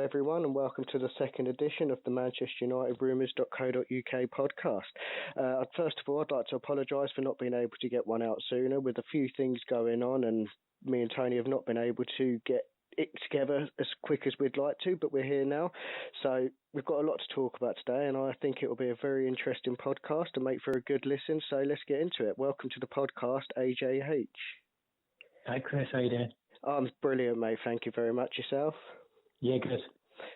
everyone, and welcome to the second edition of the Manchester United Rumours.co.uk podcast. First of all, I'd like to apologise for not being able to get one out sooner. With a few things going on, and me and Tony have not been able to get it together as quick as we'd like to, but we're here now. So we've got a lot to talk about today, and I think it will be a very interesting podcast and make for a good listen. So let's get into it. Welcome to the podcast, AJH. Hi, Chris. How you doing? I'm brilliant, mate. Thank you very much. Yourself? Yeah, good.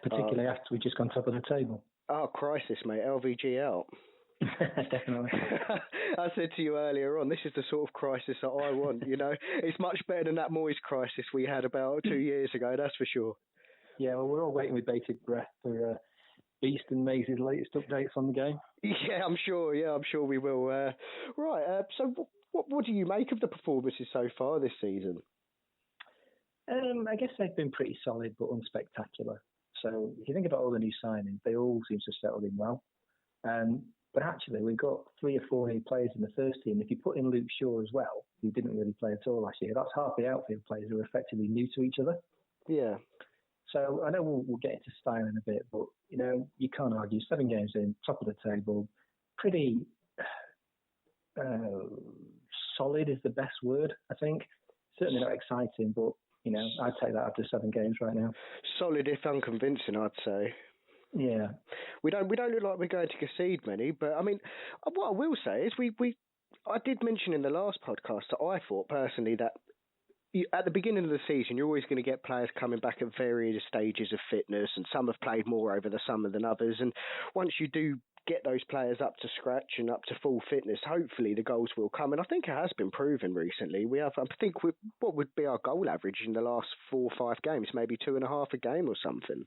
Particularly after we just gone top of the table. Oh, crisis, mate. LVG out. Definitely. I said to you earlier on, this is the sort of crisis that I want, you know. It's much better than that Moyes crisis we had about 2 years ago, that's for sure. Yeah, well, we're all waiting with bated breath for Beast and Maze's latest updates on the game. Yeah, I'm sure we will. So what do you make of the performances so far this season? I guess they've been pretty solid but unspectacular. So if you think about all the new signings, they all seem to have settled in well. But actually, we've got 3 or 4 new players in the first team. If you put in Luke Shaw as well, who didn't really play at all last year, that's half the outfield players who are effectively new to each other. Yeah. So I know we'll get into style in a bit, but, you know, you can't argue. 7 games in, top of the table, pretty solid is the best word, I think. Certainly not exciting, but, you know, I'd take that after 7 games right now. Solid if unconvincing, I'd say. Yeah. We don't look like we're going to concede many, but I mean, what I will say is I did mention in the last podcast that I thought personally that at the beginning of the season, you're always going to get players coming back at various stages of fitness, and some have played more over the summer than others. And once you do get those players up to scratch and up to full fitness, hopefully the goals will come. And I think it has been proven recently. What would be our goal average in the last 4 or 5 games? Maybe 2.5 a game or something.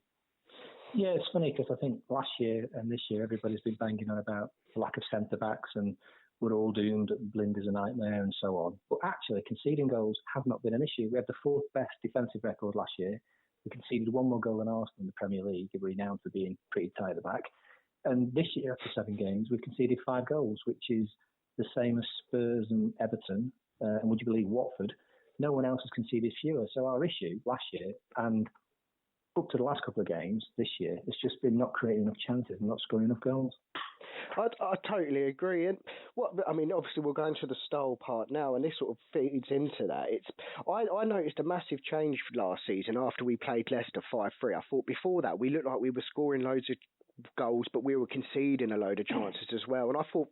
Yeah, it's funny because I think last year and this year everybody's been banging on about the lack of centre-backs and we're all doomed, Blind is a nightmare and so on. But actually, conceding goals have not been an issue. We had the 4th best defensive record last year. We conceded 1 more goal than Arsenal in the Premier League, renowned for being pretty tight at the back. And this year, after 7 games, we've conceded 5 goals, which is the same as Spurs and Everton. And would you believe Watford? No one else has conceded fewer. So our issue last year and up to the last couple of games this year, it's just been not creating enough chances and not scoring enough goals. I totally agree. And obviously we'll go into the style part now, and this sort of feeds into that. I noticed a massive change last season after we played Leicester 5-3. I thought before that we looked like we were scoring loads of goals, but we were conceding a load of chances as well. And I thought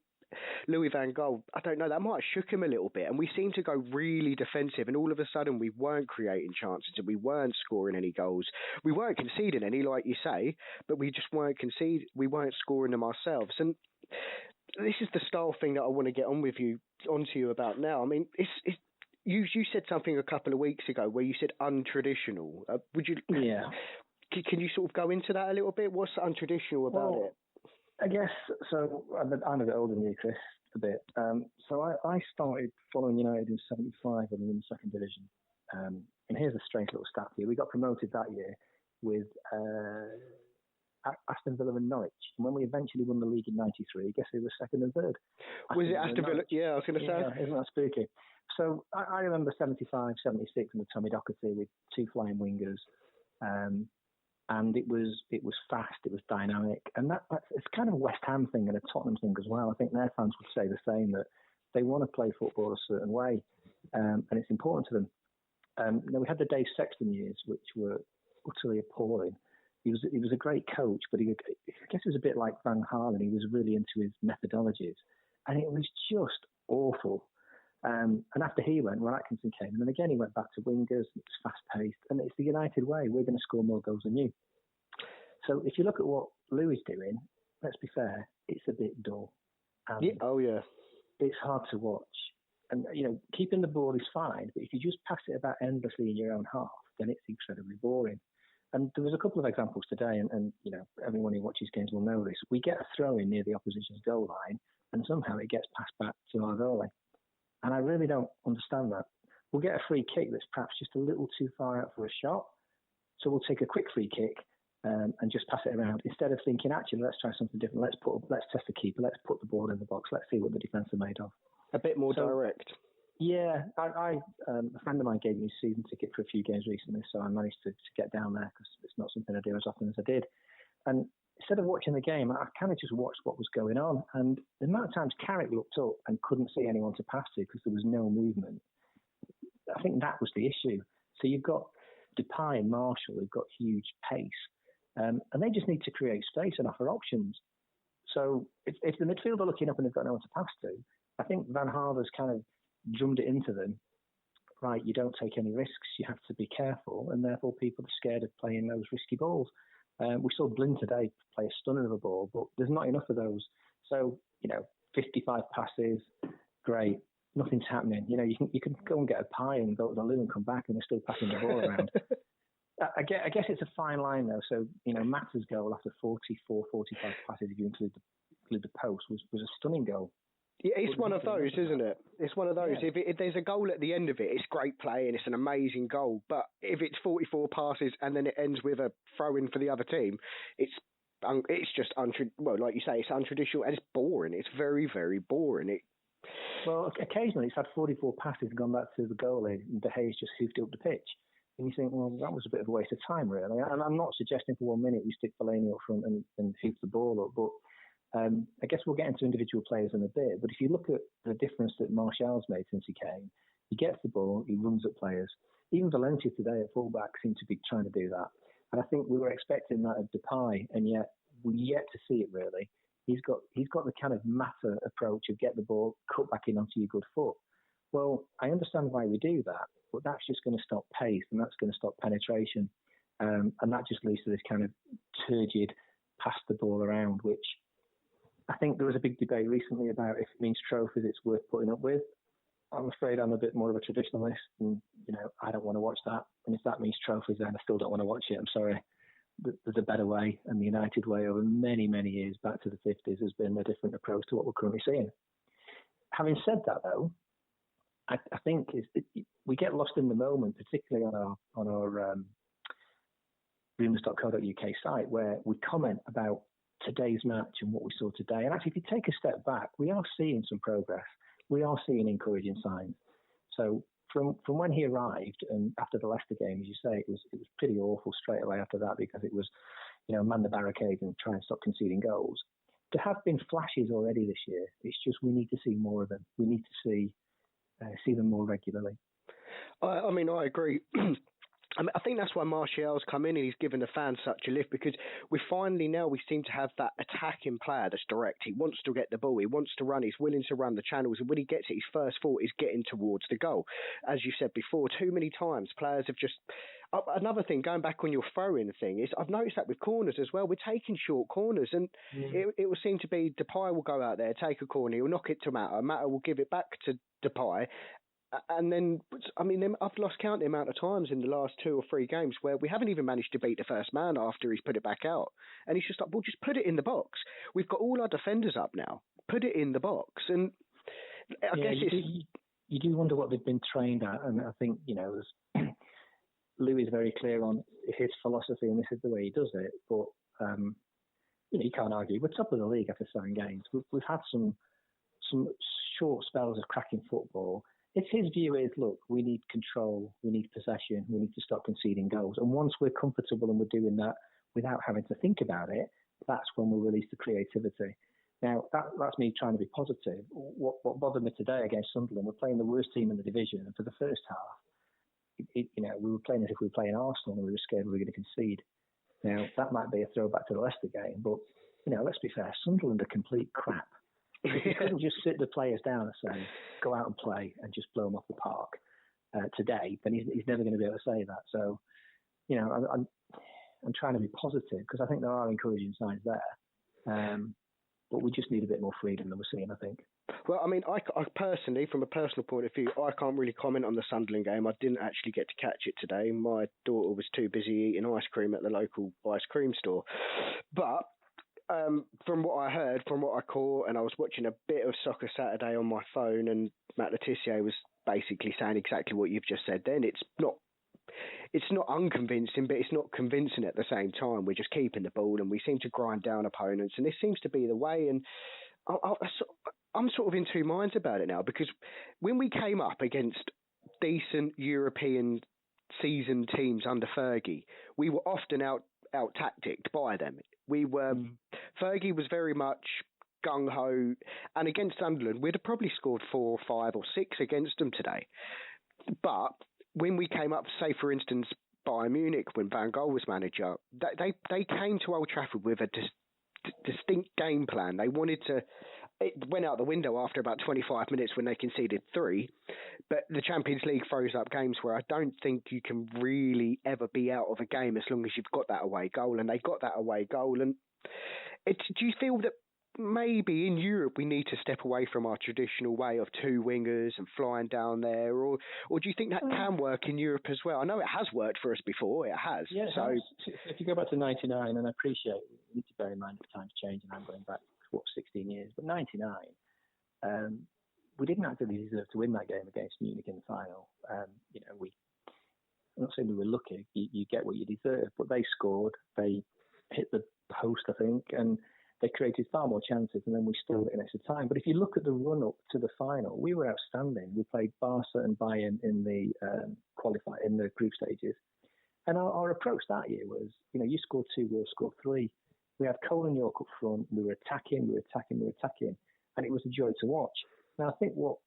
Louis van Gaal, I don't know, that might have shook him a little bit, and we seemed to go really defensive, and all of a sudden we weren't creating chances and we weren't scoring any goals. We weren't conceding any, like you say, but we just weren't scoring them ourselves. And this is the style thing that I want to get onto you about now. I mean, you said something a couple of weeks ago where you said untraditional. Yeah. Can you sort of go into that a little bit? What's untraditional about it? I guess, so I'm a bit older than you, Chris, a bit. So I started following United in 75 when we were in the 2nd division. And here's a strange little stat here. We got promoted that year with Aston Villa and Norwich. And when we eventually won the league in 93, guess who was 2nd and 3rd? Was it Aston Villa? Yeah, I was going to say. Yeah, isn't that spooky? So I remember 75, 76 and the Tommy Docherty with 2 flying wingers. And it was fast, it was dynamic. And it's kind of a West Ham thing and a Tottenham thing as well. I think their fans would say the same, that they want to play football a certain way. And it's important to them. We had the Dave Sexton years, which were utterly appalling. He was a great coach, but I guess he was a bit like Van Halen. He was really into his methodologies. And it was just awful. And after he went, Ron Atkinson came. And then again, he went back to wingers. It's fast-paced. And it's the United way. We're going to score more goals than you. So if you look at what Louis is doing, let's be fair, it's a bit dull. Yeah. Oh, yeah. It's hard to watch. And, you know, keeping the ball is fine. But if you just pass it about endlessly in your own half, then it's incredibly boring. And there was a couple of examples today. And you know, everyone who watches games will know this. We get a throw-in near the opposition's goal line. And somehow it gets passed back to our goalie. And I really don't understand that. We'll get a free kick that's perhaps just a little too far out for a shot. So we'll take a quick free kick and just pass it around instead of thinking, actually, let's try something different. Let's test the keeper. Let's put the ball in the box. Let's see what the defence are made of. A bit more direct. Yeah, a friend of mine gave me a season ticket for a few games recently, so I managed to get down there because it's not something I do as often as I did. And instead of watching the game, I kind of just watched what was going on. And the amount of times Carrick looked up and couldn't see anyone to pass to because there was no movement, I think that was the issue. So you've got Depay and Marshall who've got huge pace, and they just need to create space and offer options. So if the midfield are looking up and they've got no one to pass to, I think Van Harver's kind of drummed it into them. Right, you don't take any risks, you have to be careful, and therefore people are scared of playing those risky balls. We saw Blin today play a stunner of a ball, but there's not enough of those. So, 55 passes, great. Nothing's happening. You can go and get a pie and go to the loo and come back and they're still passing the ball around. I guess it's a fine line though. So, Mata's goal after 44, 45 passes, if you include the post, was a stunning goal. Yeah, it's one of those, isn't it? It's one of those. Yeah. If there's a goal at the end of it, it's great play and it's an amazing goal. But if it's 44 passes and then it ends with a throw-in for the other team, it's just like you say, it's untraditional and it's boring. It's very, very boring. Well, occasionally it's had 44 passes and gone back to the goalie and De Gea's just hoofed it up the pitch. And you think, well, that was a bit of a waste of time, really. And I'm not suggesting for 1 minute we stick Fellaini up front and hoof the ball up, but I guess we'll get into individual players in a bit, but if you look at the difference that Martial's made since he came, he gets the ball, he runs at players. Even Valencia today at fullback seemed to be trying to do that. And I think we were expecting that of Depay, and yet we're yet to see it really. He's got the kind of Mata approach of get the ball, cut back in onto your good foot. Well, I understand why we do that, but that's just going to stop pace and that's going to stop penetration. And that just leads to this kind of turgid pass the ball around, which I think there was a big debate recently about if it means trophies it's worth putting up with. I'm afraid I'm a bit more of a traditionalist and, I don't want to watch that. And if that means trophies, then I still don't want to watch it. I'm sorry. There's a better way, and the United way over many, many years back to the 50s has been a different approach to what we're currently seeing. Having said that, though, I think we get lost in the moment, particularly on our rumours.co.uk site, where we comment about today's match and what we saw today. And actually, if you take a step back, we are seeing some progress. We are seeing encouraging signs. So from when he arrived and after the Leicester game, as you say, it was pretty awful straight away after that because it was, man the barricades and try and stop conceding goals. There have been flashes already this year. It's just we need to see more of them. We need to see them more regularly. I agree. I think that's why Martial's come in and he's given the fans such a lift because we seem to have that attacking player that's direct. He wants to get the ball. He wants to run. He's willing to run the channels. And when he gets it, his first thought is getting towards the goal. As you said before, too many times players have just... Another thing, going back on your throw-in thing, is I've noticed that with corners as well. We're taking short corners and it will seem to be Depay will go out there, take a corner, he'll knock it to Mata. Mata will give it back to Depay. And then, I've lost count the amount of times in the last 2 or 3 games where we haven't even managed to beat the first man after he's put it back out. And he's just like, well, just put it in the box. We've got all our defenders up now. Put it in the box. And I guess you do wonder what they've been trained at. And I think, Louis is very clear on his philosophy and this is the way he does it. But, you can't argue. We're top of the league after 7 games. We've had some short spells of cracking football. If his view is, look, we need control, we need possession, we need to stop conceding goals. And once we're comfortable and we're doing that without having to think about it, that's when we'll release the creativity. Now, that's me trying to be positive. What bothered me today against Sunderland, we're playing the worst team in the division. And for the first half, we were playing as if we were playing Arsenal and we were scared we were going to concede. Now, that might be a throwback to the Leicester game, but, let's be fair, Sunderland are complete crap. If you couldn't just sit the players down and say, go out and play and just blow them off the park today, then he's never going to be able to say that. So, I'm trying to be positive because I think there are encouraging signs there. But we just need a bit more freedom than we're seeing, I think. Well, I personally, from a personal point of view, I can't really comment on the Sunderland game. I didn't actually get to catch it today. My daughter was too busy eating ice cream at the local ice cream store. But from what I heard, from what I caught, and I was watching a bit of Soccer Saturday on my phone, and Matt Letizia was basically saying exactly what you've just said then. It's not unconvincing, but it's not convincing at the same time. We're just keeping the ball, and we seem to grind down opponents, and this seems to be the way. And I'm sort of in two minds about it now, because when we came up against decent European seasoned teams under Fergie, we were often out tacticked by them. We were Fergie was very much gung ho, and against Sunderland, we'd have probably scored 4 or 5 or 6 against them today. But when we came up, say for instance, Bayern Munich, when Van Gaal was manager, they came to Old Trafford with a distinct game plan. They wanted to. It went out the window after about 25 minutes when they conceded 3. But the Champions League throws up games where I don't think you can really ever be out of a game as long as you've got that away goal. And they got that away goal. And do you feel that maybe in Europe we need to step away from our traditional way of 2 wingers and flying down there? Or do you think that can work in Europe as well? I know it has worked for us before. It has. Yeah, so if you go back to 99, and I appreciate, you need to bear in mind that times change, and I'm going back 16 years, but 99, we didn't actually deserve to win that game against Munich in the final. I'm not saying we were lucky. You get what you deserve, but they scored. They hit the post, I think, and they created far more chances, and then we still in extra time. But if you look at the run-up to the final, we were outstanding. We played Barca and Bayern in the in the group stages, and our approach that year was, you scored 2, we'll score 3. We had Cole and York up front. We were attacking, and it was a joy to watch. Now, I think what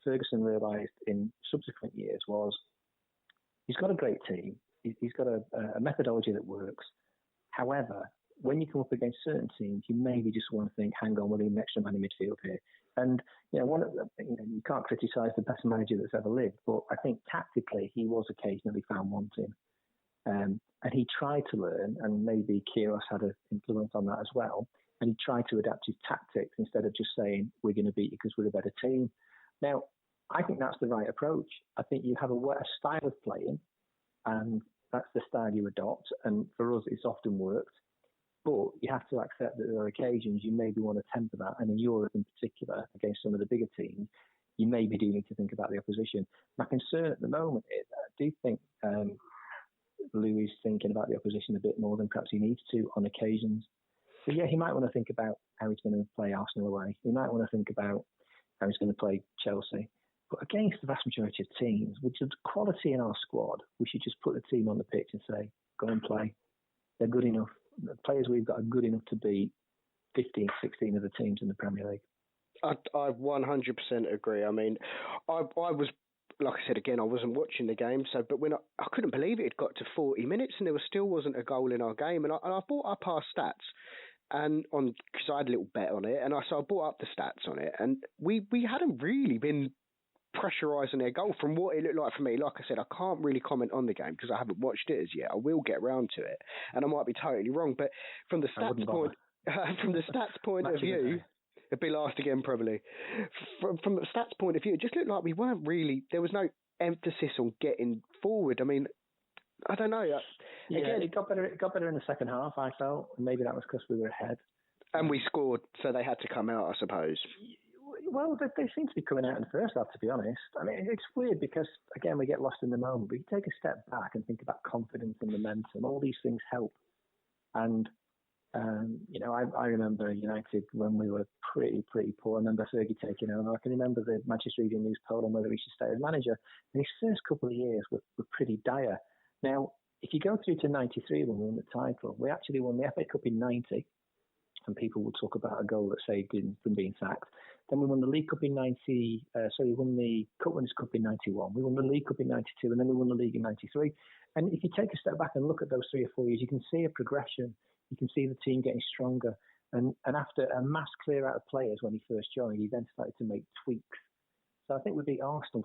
Ferguson realised in subsequent years was he's got a great team. He's got a methodology that works. However, when you come up against certain teams, you maybe just want to think, hang on, we'll need an extra man in midfield here. And you can't criticise the best manager that's ever lived, but I think tactically he was occasionally found wanting. And he tried to learn, and maybe Kyrgios had an influence on that as well. And he tried to adapt his tactics instead of just saying, we're going to beat you because we're a better team. Now, I think that's the right approach. I think you have a style of playing, and that's the style you adopt. And for us, it's often worked. But you have to accept that there are occasions you maybe want to temper that. And in Europe in particular, against some of the bigger teams, you maybe do need to think about the opposition. My concern at the moment is I do think Louis is thinking about the opposition a bit more than perhaps he needs to on occasions. So yeah, he might want to think about how he's going to play Arsenal away. He might want to think about how he's going to play Chelsea. But against the vast majority of teams, with the quality in our squad, we should just put the team on the pitch and say, go and play. They're good enough. The players we've got are good enough to beat 15, 16 of the teams in the Premier League. I 100% agree. I mean, I was, like I said again, I wasn't watching the game, but when I couldn't believe it had got to 40 minutes and there still wasn't a goal in our game. And I brought up our stats, and because I had a little bet on it, and so I brought up the stats on it, and we hadn't really been pressurising their goal from what it looked like for me. Like I said, I can't really comment on the game because I haven't watched it as yet. I will get round to it, and I might be totally wrong. But from the stats point of view, it'd be last again probably. From the stats point of view, it just looked like we weren't really. There was no emphasis on getting forward. I mean, I don't know. Again, it got better. It got better in the second half. I felt maybe that was because we were ahead, and we scored, so they had to come out, I suppose. Well, they seem to be coming out in the first half, to be honest. I mean, it's weird because, again, we get lost in the moment. But you take a step back and think about confidence and momentum. All these things help. And, I remember United when we were pretty poor. I remember Fergie taking over. I can remember the Manchester Evening News poll on whether he should stay as manager. And his first couple of years were pretty dire. Now, if you go through to 93 when we won the title, we actually won the FA Cup in 90. And people will talk about a goal that saved him from being sacked. Then we won the League Cup in 90. We won the Cup Winners' Cup in 91. We won the League Cup in 92, and then we won the league in 93. And if you take a step back and look at those 3 or 4 years, you can see a progression. You can see the team getting stronger. And after a mass clear out of players when he first joined, he then started to make tweaks. So I think we beat Arsenal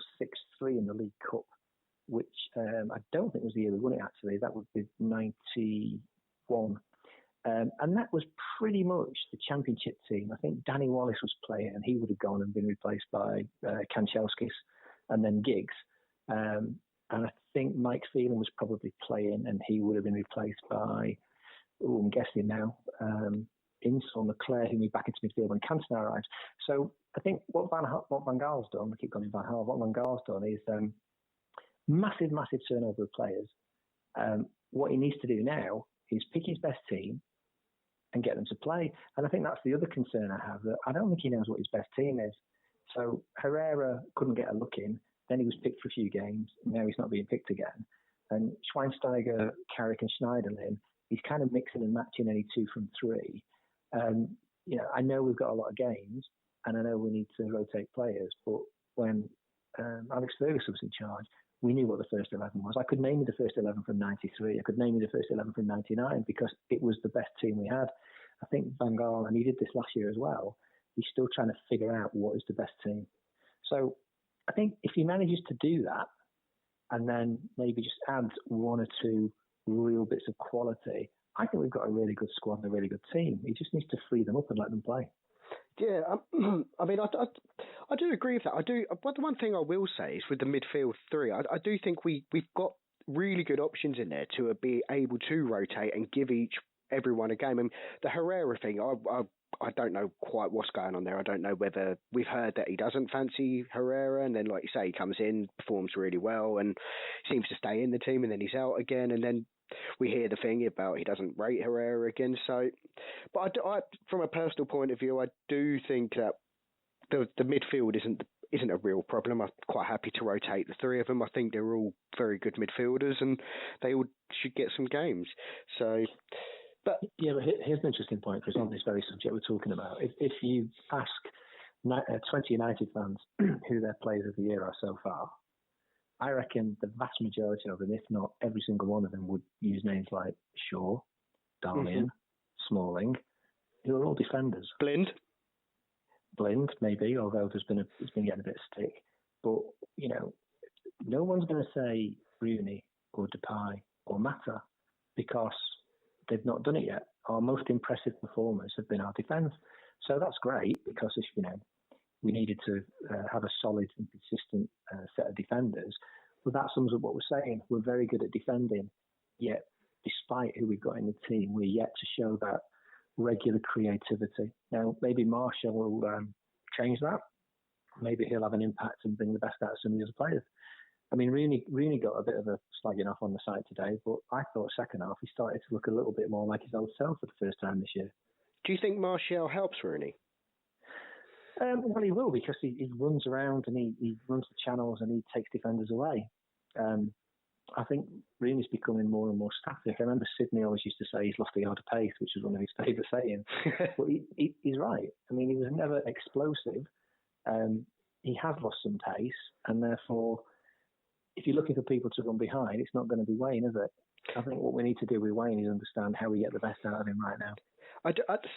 6-3 in the League Cup, which I don't think was the year we won it, actually. That would be 91. And that was pretty much the championship team. I think Danny Wallace was playing, and he would have gone and been replaced by Kanchelskis and then Giggs. And I think Mike Phelan was probably playing, and he would have been replaced by, I'm guessing now, Insel, McClare, who moved back into midfield when Cantona arrived. So I think what Van Gaal's done, I keep calling Van Gaal, what Van Gaal's done is massive turnover of players. What he needs to do now is pick his best team, and get them to play. And I think that's the other concern I have, that I don't think he knows what his best team is. So Herrera couldn't get a look in, then he was picked for a few games, now he's not being picked again. And Schweinsteiger, Carrick and Schneiderlin, he's kind of mixing and matching any 2 from 3. I know we've got a lot of games, and I know we need to rotate players, but when Alex Ferguson was in charge, we knew what the first 11 was. I could name you the first 11 from 93. I could name you the first 11 from 99 because it was the best team we had. I think Van Gaal, and he did this last year as well, he's still trying to figure out what is the best team. So I think if he manages to do that and then maybe just adds 1 or 2 real bits of quality, I think we've got a really good squad and a really good team. He just needs to free them up and let them play. Yeah, I mean, I do agree with that. But the one thing I will say is with the midfield 3, I do think we've got really good options in there to be able to rotate and give everyone a game. And the Herrera thing, I don't know quite what's going on there. I don't know whether we've heard that he doesn't fancy Herrera, and then, like you say, he comes in, performs really well, and seems to stay in the team, and then he's out again, and then we hear the thing about he doesn't rate Herrera again. So, but I from a personal point of view, I do think that the midfield isn't a real problem. I'm quite happy to rotate the 3 of them. I think they're all very good midfielders, and they all should get some games. So. But here's an interesting point, because on this very subject we're talking about, if you ask 20 United fans who their players of the year are so far, I reckon the vast majority of them, if not every single one of them, would use names like Shaw, Darmian, Smalling, who are all defenders. Blind, maybe, although it's been getting a bit of stick. But, no one's going to say Rooney or Depay or Mata because they've not done it yet. Our most impressive performers have been our defence. So that's great, because we needed to have a solid and consistent set of defenders. But that sums up what we're saying. We're very good at defending, yet despite who we've got in the team, we're yet to show that regular creativity. Now, maybe Marshall will change that. Maybe he'll have an impact and bring the best out of some of the other players. I mean, Rooney got a bit of a slagging off on the site today, but I thought second half he started to look a little bit more like his old self for the first time this year. Do you think Martial helps Rooney? Well, he will, because he runs around and he runs the channels and he takes defenders away. I think Rooney's becoming more and more static. I remember Sidney always used to say he's lost a yard of pace, which was one of his favourite sayings. But he's right. I mean, he was never explosive. He has lost some pace, and therefore, if you're looking for people to run behind, it's not going to be Wayne, is it? I think what we need to do with Wayne is understand how we get the best out of him right now.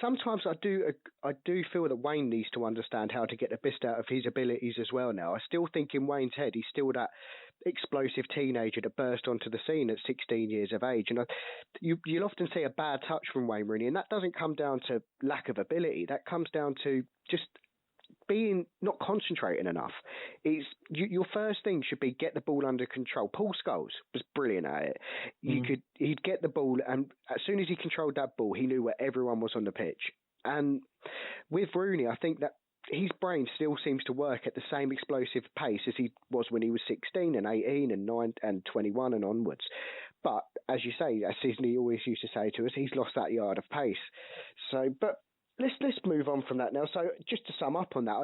Sometimes I do feel that Wayne needs to understand how to get the best out of his abilities as well now. I still think in Wayne's head he's still that explosive teenager that burst onto the scene at 16 years of age. And you'll often see a bad touch from Wayne Rooney, and that doesn't come down to lack of ability. That comes down to just being not concentrating enough. Your first thing should be get the ball under control. Paul Scholes was brilliant at it. He'd get the ball, and as soon as he controlled that ball, he knew where everyone was on the pitch. And with Rooney, I think that his brain still seems to work at the same explosive pace as he was when he was 16 and 18 and 9 and 21 and onwards. But as you say, as Sidney always used to say to us, he's lost that yard of pace. So, but let's move on from that now. So just to sum up on that,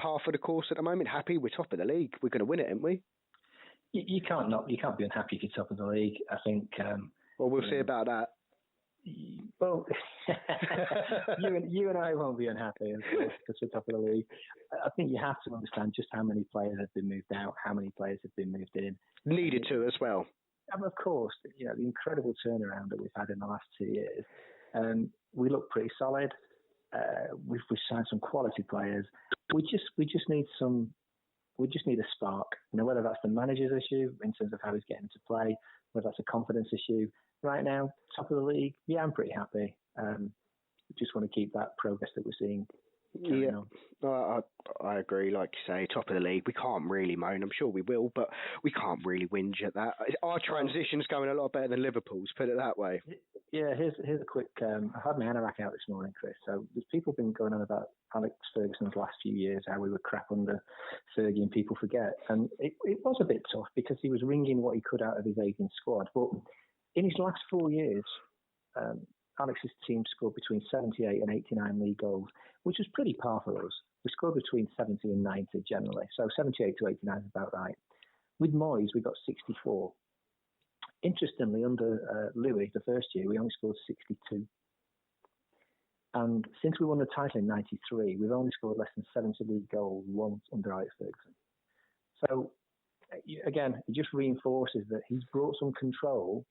par for the course at the moment, happy, we're top of the league. We're going to win it, aren't we? You can't be unhappy if you're top of the league. I think. Well, we'll see about that. Well, you and I won't be unhappy because we're top of the league. I think you have to understand just how many players have been moved out, how many players have been moved in. Needed to as well. And of course, the incredible turnaround that we've had in the last 2 years. We look pretty solid. We've signed some quality players. We just need a spark. Whether that's the manager's issue in terms of how he's getting to play, whether that's a confidence issue. Right now, top of the league, yeah, I'm pretty happy. Just want to keep that progress that we're seeing. Yeah, I agree. Like you say, top of the league, we can't really moan. I'm sure we will, but we can't really whinge at that. Our transition's going a lot better than Liverpool's, put it that way. Yeah, here's a quick. I had my anorak out this morning, Chris. So there's people been going on about Alex Ferguson's last few years, how we were crap under Fergie, and people forget. And it was a bit tough because he was wringing what he could out of his aging squad. But in his last 4 years, Alex's team scored between 78 and 89 league goals, which was pretty par for us. We scored between 70 and 90 generally, so 78 to 89 is about right. With Moyes, we got 64. Interestingly, under Louis, the first year, we only scored 62. And since we won the title in 93, we've only scored less than 70 league goals once under Alex Ferguson. So, again, it just reinforces that he's brought some control,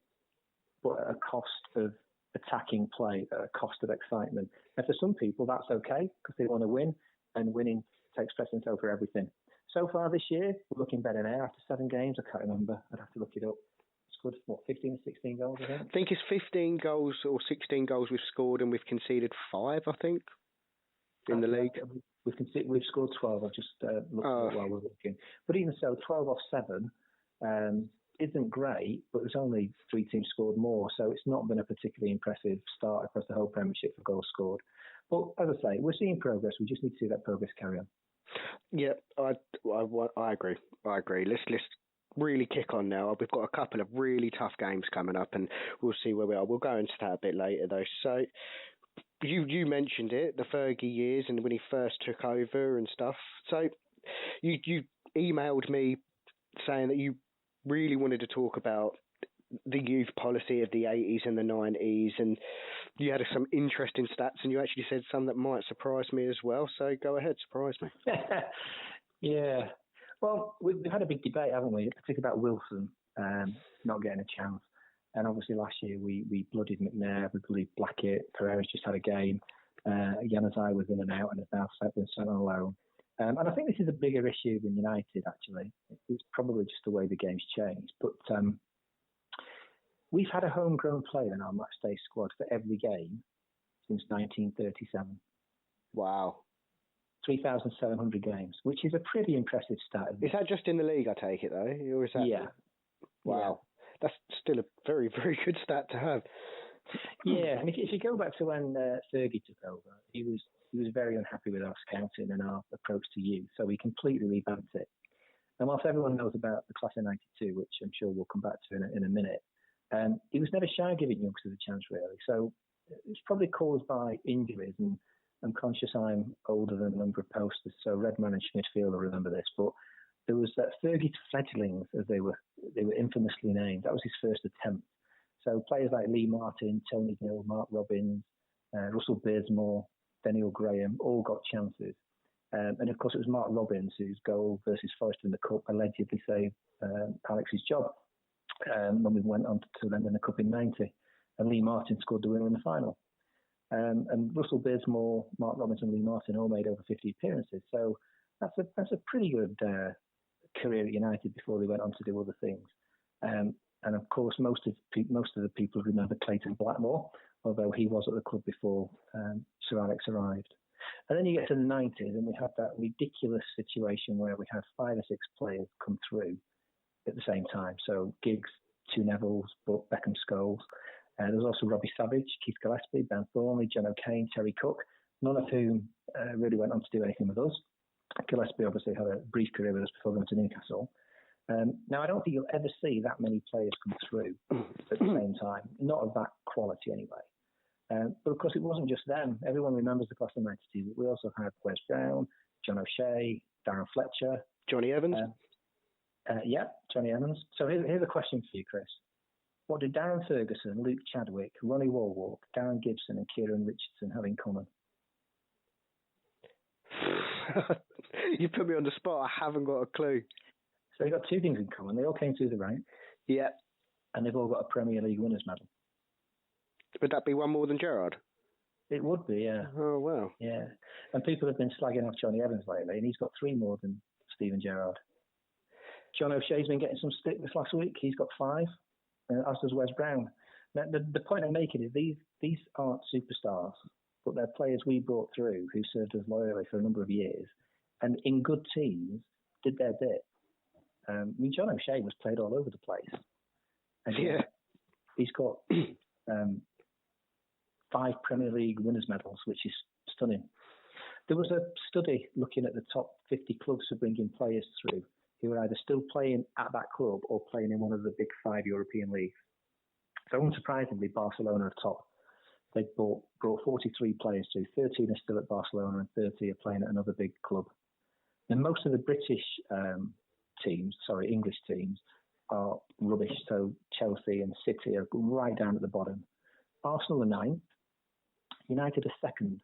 but at a cost of attacking play, at a cost of excitement. And for some people, that's okay, because they want to win, and winning takes precedence over everything. So far this year, we're looking better now. After 7 games, I can't remember. I'd have to look it up. Scored, 15 or 16 goals, I think? I think it's 15 goals or 16 goals we've scored, and we've conceded 5, I think, in the league. We've scored 12. I've just looked at it while we're looking. But even so, 12 off 7 isn't great, but there's only 3 teams scored more, so it's not been a particularly impressive start across the whole Premiership for goals scored. But as I say, we're seeing progress. We just need to see that progress carry on. Yeah, I agree. Let's really kick on now. We've got a couple of really tough games coming up, and we'll see where we are. We'll go into that a bit later, though. So you mentioned it, the Fergie years, and when he first took over and stuff. So you emailed me saying that you really wanted to talk about the youth policy of the 80s and the 90s, and you had some interesting stats, and you actually said some that might surprise me as well. So go ahead, surprise me. Yeah. Well, we've had a big debate, haven't we? Particularly about Wilson not getting a chance. And obviously last year we bloodied McNair, we bloodied Blackett, Pereira's just had a game. Januzaj was in and out and has now been sent on loan. And I think this is a bigger issue than United, actually. It's probably just the way the game's changed. But we've had a homegrown player in our matchday squad for every game since 1937. Wow. 3,700 games, which is a pretty impressive stat. Is that just in the league, I take it, though? Or is that... Yeah. Wow. Yeah. That's still a very, very good stat to have. Yeah, and if you go back to when Fergie took over, he was very unhappy with our scouting and our approach to youth, so he completely revamped it. And whilst everyone knows about the class of 92, which I'm sure we'll come back to in a minute, he was never shy giving youngsters a chance, really. So it's probably caused by injuries, and I'm conscious I'm older than a number of posters, so Redman and Schmidfield will remember this, but there was that Fergie fledglings, as they were infamously named. That was his first attempt. So players like Lee Martin, Tony Gill, Mark Robbins, Russell Beardsmore, Daniel Graham, all got chances. And of course, it was Mark Robbins whose goal versus Forest in the Cup allegedly saved Alex's job when we went on to them in the Cup in 90. And Lee Martin scored the winner in the final. And Russell Beardsmore, Mark Robbins and Lee Martin all made over 50 appearances. So that's a pretty good career at United before they went on to do other things. And of course, most of the people remember Clayton Blackmore, although he was at the club before Sir Alex arrived. And then you get to the 90s, and we had that ridiculous situation where we had 5 or 6 players come through at the same time. So Giggs, 2 Nevilles, Beckham Scholes. There was also Robbie Savage, Keith Gillespie, Ben Thornley, John O'Kane, Terry Cook, none of whom really went on to do anything with us. Gillespie obviously had a brief career with us before going to Newcastle. Now, I don't think you'll ever see that many players come through at the same time, not of that quality anyway. But of course, it wasn't just them. Everyone remembers the class of 92, but we also had Wes Brown, John O'Shea, Darren Fletcher. Johnny Evans? Yeah, Johnny Evans. So here's a question for you, Chris. What did Darren Ferguson, Luke Chadwick, Ronnie Walwark, Darren Gibson and Kieran Richardson have in common? You put me on the spot. I haven't got a clue. So they've got 2 things in common. They all came through the ranks. Yeah. And they've all got a Premier League winners' medal. Would that be one more than Gerrard? It would be, yeah. Oh, wow. Yeah. And people have been slagging off Johnny Evans lately, and he's got 3 more than Steven Gerrard. John O'Shea's been getting some stick this last week. He's got 5, as does Wes Brown. Now, the point I'm making is these aren't superstars, but they're players we brought through who served us loyally for a number of years, and in good teams did their bit. I mean, John O'Shea was played all over the place. And yeah. He's got 5 Premier League winners' medals, which is stunning. There was a study looking at the top 50 clubs for bringing players through who were either still playing at that club or playing in one of the big 5 European leagues. So unsurprisingly, Barcelona are top. They brought 43 players through. 13 are still at Barcelona and 30 are playing at another big club. And most of the British English teams are rubbish. So Chelsea and City are right down at the bottom. Arsenal are 9th. United are 2nd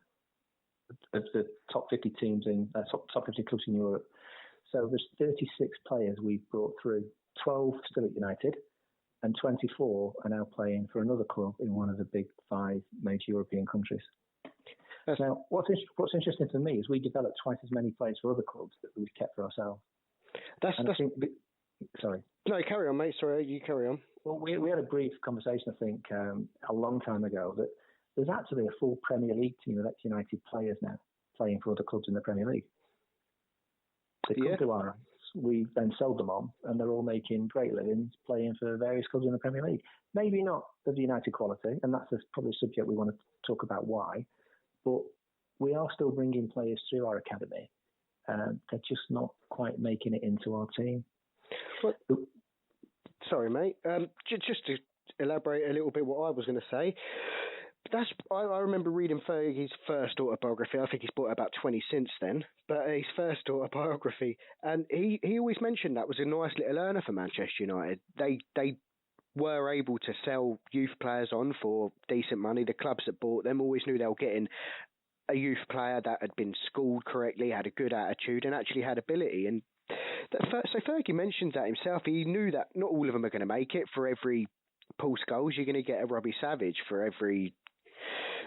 of the top 50 teams in top 50 clubs in Europe. So there's 36 players we've brought through. 12 still at United, and 24 are now playing for another club in one of the big 5 major European countries. Now, what's interesting for me is we developed twice as many players for other clubs that we've kept for ourselves. Sorry. No, carry on, mate. Sorry, you carry on. Well, we had a brief conversation, I think, a long time ago, that there's actually a full Premier League team of ex-United players now playing for other clubs in the Premier League. They come to our ranks. We then sold them on, and they're all making great livings playing for various clubs in the Premier League. Maybe not of the United quality, and that's probably a subject we want to talk about why, but we are still bringing players through our academy. They're just not quite making it into our team. Sorry, mate. Just to elaborate a little bit what I was going to say. I remember reading Fergie's first autobiography. I think he's bought about 20 since then. But his first autobiography, and he always mentioned that was a nice little earner for Manchester United. They were able to sell youth players on for decent money. The clubs that bought them always knew they were getting a youth player that had been schooled correctly, had a good attitude, and actually had ability. And so Fergie mentions that himself. He knew that not all of them are going to make it. For every Paul Scholes, you're going to get a Robbie Savage. For every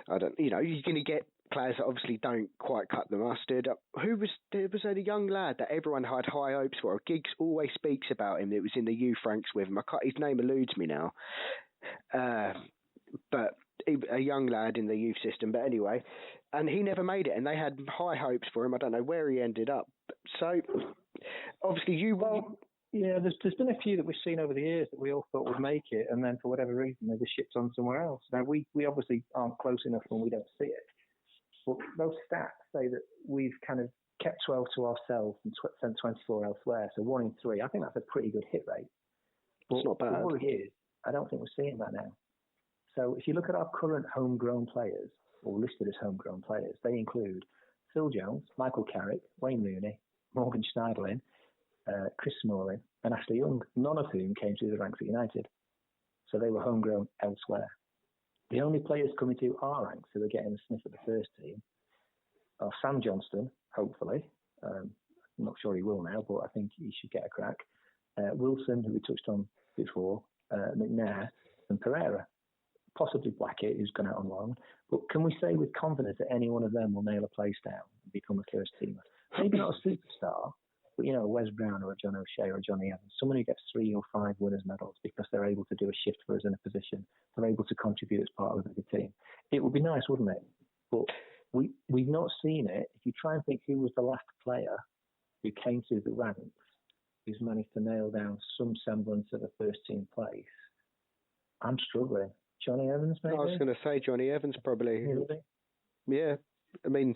you're going to get players that obviously don't quite cut the mustard. There was a young lad that everyone had high hopes for. Giggs always speaks about him. It was in the youth ranks with him. His name eludes me now. But a young lad in the youth system. But anyway, and he never made it. And they had high hopes for him. I don't know where he ended up. So obviously yeah, there's been a few that we've seen over the years that we all thought would make it, and then for whatever reason they just shipped on somewhere else. Now we obviously aren't close enough and we don't see it, but those stats say that we've kind of kept 12 to ourselves and sent 24 elsewhere. So 1 in 3. I think that's a pretty good hit rate. But it's not bad. The worry is, I don't think we're seeing that now. So if you look at our current homegrown players, or listed as homegrown players, they include Phil Jones, Michael Carrick, Wayne Rooney, Morgan Schneiderlin, Chris Smalling and Ashley Young, none of whom came through the ranks at United. So they were homegrown elsewhere. The only players coming through our ranks who are getting a sniff at the first team are Sam Johnston, hopefully. I'm not sure he will now, but I think he should get a crack. Wilson, who we touched on before, McNair and Pereira. Possibly Blackett, who's gone out on loan. But can we say with confidence that any one of them will nail a place down and become a first teamer? Maybe not a superstar, but Wes Brown or a John O'Shea or a Johnny Evans, someone who gets 3 or 5 winners' medals because they're able to do a shift for us in a position, they're able to contribute as part of a bigger team. It would be nice, wouldn't it? But we've not seen it. If you try and think who was the last player who came through the ranks, who's managed to nail down some semblance of a first team place, I'm struggling. Johnny Evans, maybe? I was going to say Johnny Evans, probably. Really? Yeah. I mean,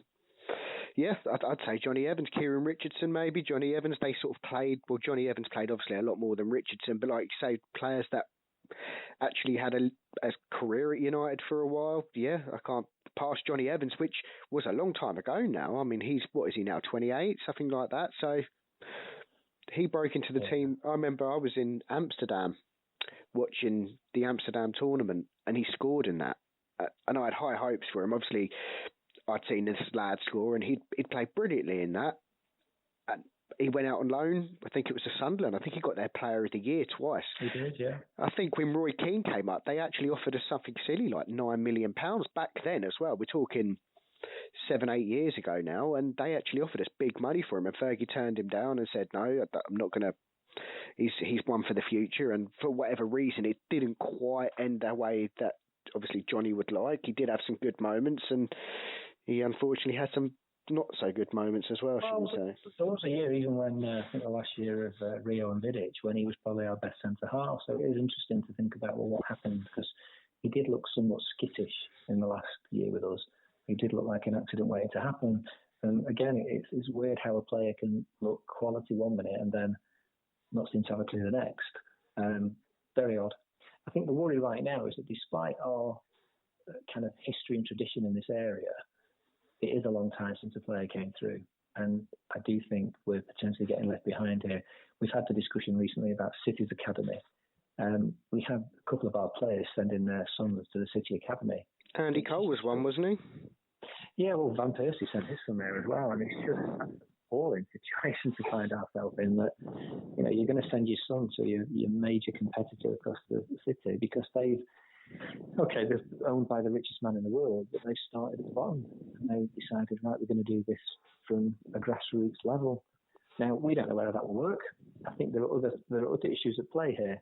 yeah, I'd say Johnny Evans, Kieran Richardson, maybe. Johnny Evans, they sort of played, well, Johnny Evans played obviously a lot more than Richardson, but like you say, players that actually had a career at United for a while. Yeah, I can't pass Johnny Evans, which was a long time ago now. I mean, what is he now, 28, something like that? So he broke into the team. I remember I was in Amsterdam watching the Amsterdam tournament, and he scored in that. And I had high hopes for him. Obviously, I'd seen this lad score, and he'd played brilliantly in that. And he went out on loan. I think it was to Sunderland. I think he got their Player of the Year twice. He did, yeah. I think when Roy Keane came up, they actually offered us something silly like £9 million back then as well. We're talking 7-8 years ago now, and they actually offered us big money for him. And Fergie turned him down and said, "No, I'm not going to." He's one for the future, and for whatever reason, it didn't quite end the way that obviously Johnny would like. He did have some good moments, and he unfortunately had some not so good moments as well, shouldn't we say? There was a year, even when I think the last year of Rio and Vidic, when he was probably our best centre half. So it is interesting to think about what happened, because he did look somewhat skittish in the last year with us. He did look like an accident waiting to happen. And again, it's weird how a player can look quality 1 minute and then not seem to have a clue the next. Very odd. I think the worry right now is that despite our kind of history and tradition in this area, it is a long time since a player came through. And I do think we're potentially getting left behind here. We've had the discussion recently about City's Academy. We have a couple of our players sending their sons to the City Academy. Andy Cole was one, wasn't he? Yeah, well, Van Persie sent his son there as well. And it's just an appalling situation to find ourselves in, that, you know, you're going to send your son to your major competitor across the city because they're owned by the richest man in the world, but they started at the bottom and they decided, right, we're going to do this from a grassroots level. Now, we don't know whether that will work. I think there are other issues at play here.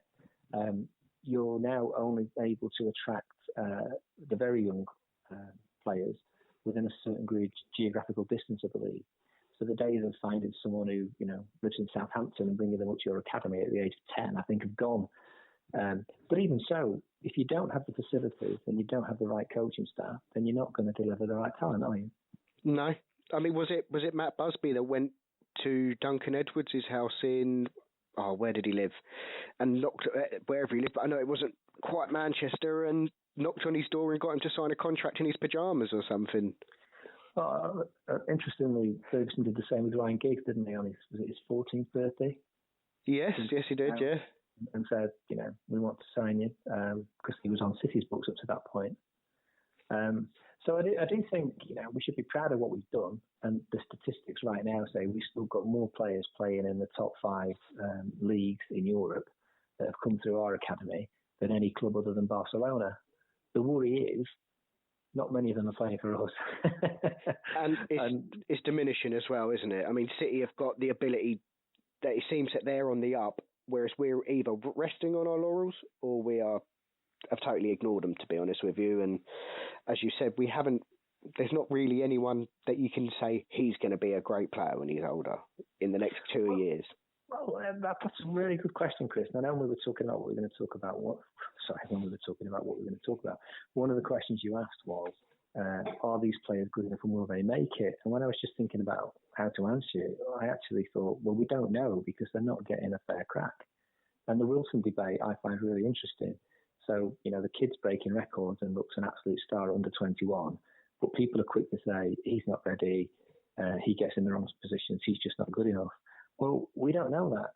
You're now only able to attract the very young players within a certain geographical distance of the league. So the days of finding someone who, you know, lives in Southampton and bringing them up to your academy at the age of 10, I think have gone. But even so, if you don't have the facilities and you don't have the right coaching staff, then you're not going to deliver the right talent, are you? No. I mean, was it Matt Busby that went to Duncan Edwards' house in, where did he live? And knocked, wherever he lived, but I know it wasn't quite Manchester, and knocked on his door and got him to sign a contract in his pyjamas or something. Interestingly, Ferguson did the same with Ryan Giggs, didn't he, on his 14th birthday? Yes, he did, yeah. And said, you know, we want to sign you, because he was on City's books up to that point. So I do think, you know, we should be proud of what we've done, and the statistics right now say we've still got more players playing in the top 5 leagues in Europe that have come through our academy than any club other than Barcelona. The worry is, not many of them are playing for us. and it's diminishing as well, isn't it? I mean, City have got the ability that it seems that they're on the up, whereas we're either resting on our laurels or have totally ignored them, to be honest with you. And as you said, there's not really anyone that you can say he's going to be a great player when he's older in the next 2 years. Well, that's a really good question, Chris. Now, when we were talking about what we were going to talk about, one of the questions you asked was, are these players good enough and will they make it? And when I was just thinking about how to answer it, I actually thought, well, we don't know because they're not getting a fair crack. And the Wilson debate I find really interesting. So, you know, the kid's breaking records and looks an absolute star at under 21, but people are quick to say he's not ready, he gets in the wrong positions, he's just not good enough. Well, we don't know that.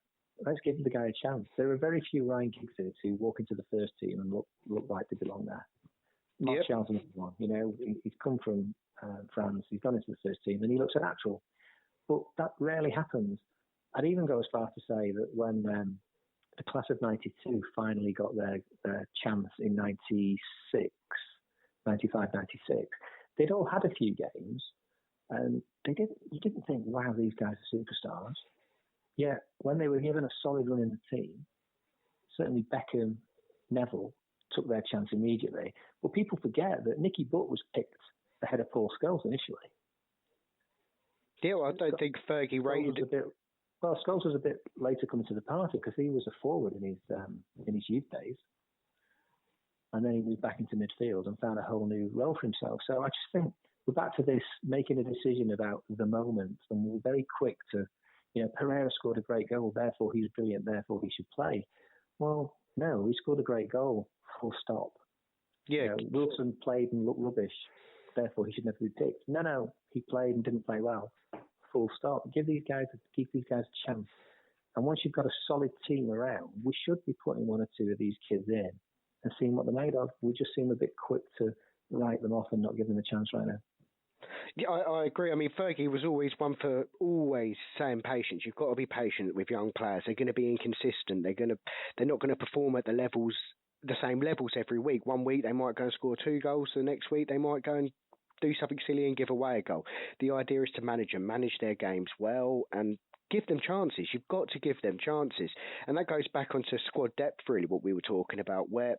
Let's give the guy a chance. There are very few Ryan Giggs who walk into the first team and look like they belong there. Martial's another one. You know, he's come from France, he's gone into the first team, and he looks a natural. But that rarely happens. I'd even go as far to say that when the class of 92 finally got their chance in 95, 96, they'd all had a few games, and you didn't think, wow, these guys are superstars. Yet, when they were given a solid run in the team, certainly Beckham, Neville took their chance immediately. But people forget that Nicky Butt was picked ahead of Paul Scholes initially. Yeah, well, I don't think Fergie rated it. Scholes was a bit later coming to the party because he was a forward in his youth days. And then he moved back into midfield and found a whole new role for himself. So I just think we're back to this, making a decision about the moment. And we're very quick to, you know, Pereira scored a great goal, therefore he's brilliant, therefore he should play. Well, no, he scored a great goal, full stop. Yeah. You know, Wilson played and looked rubbish, therefore he should never be picked. No, he played and didn't play well, full stop. Give these guys a chance. And once you've got a solid team around, we should be putting one or two of these kids in and seeing what they're made of. We just seem a bit quick to write them off and not give them a chance right now. Yeah, I agree. I mean, Fergie was always one for always saying patience. You've got to be patient with young players. They're going to be inconsistent. They're not going to perform at the same levels every week. One week they might go and score 2 goals. The next week they might go and do something silly and give away a goal. The idea is to manage their games well and give them chances. You've got to give them chances. And that goes back onto squad depth, really, what we were talking about, where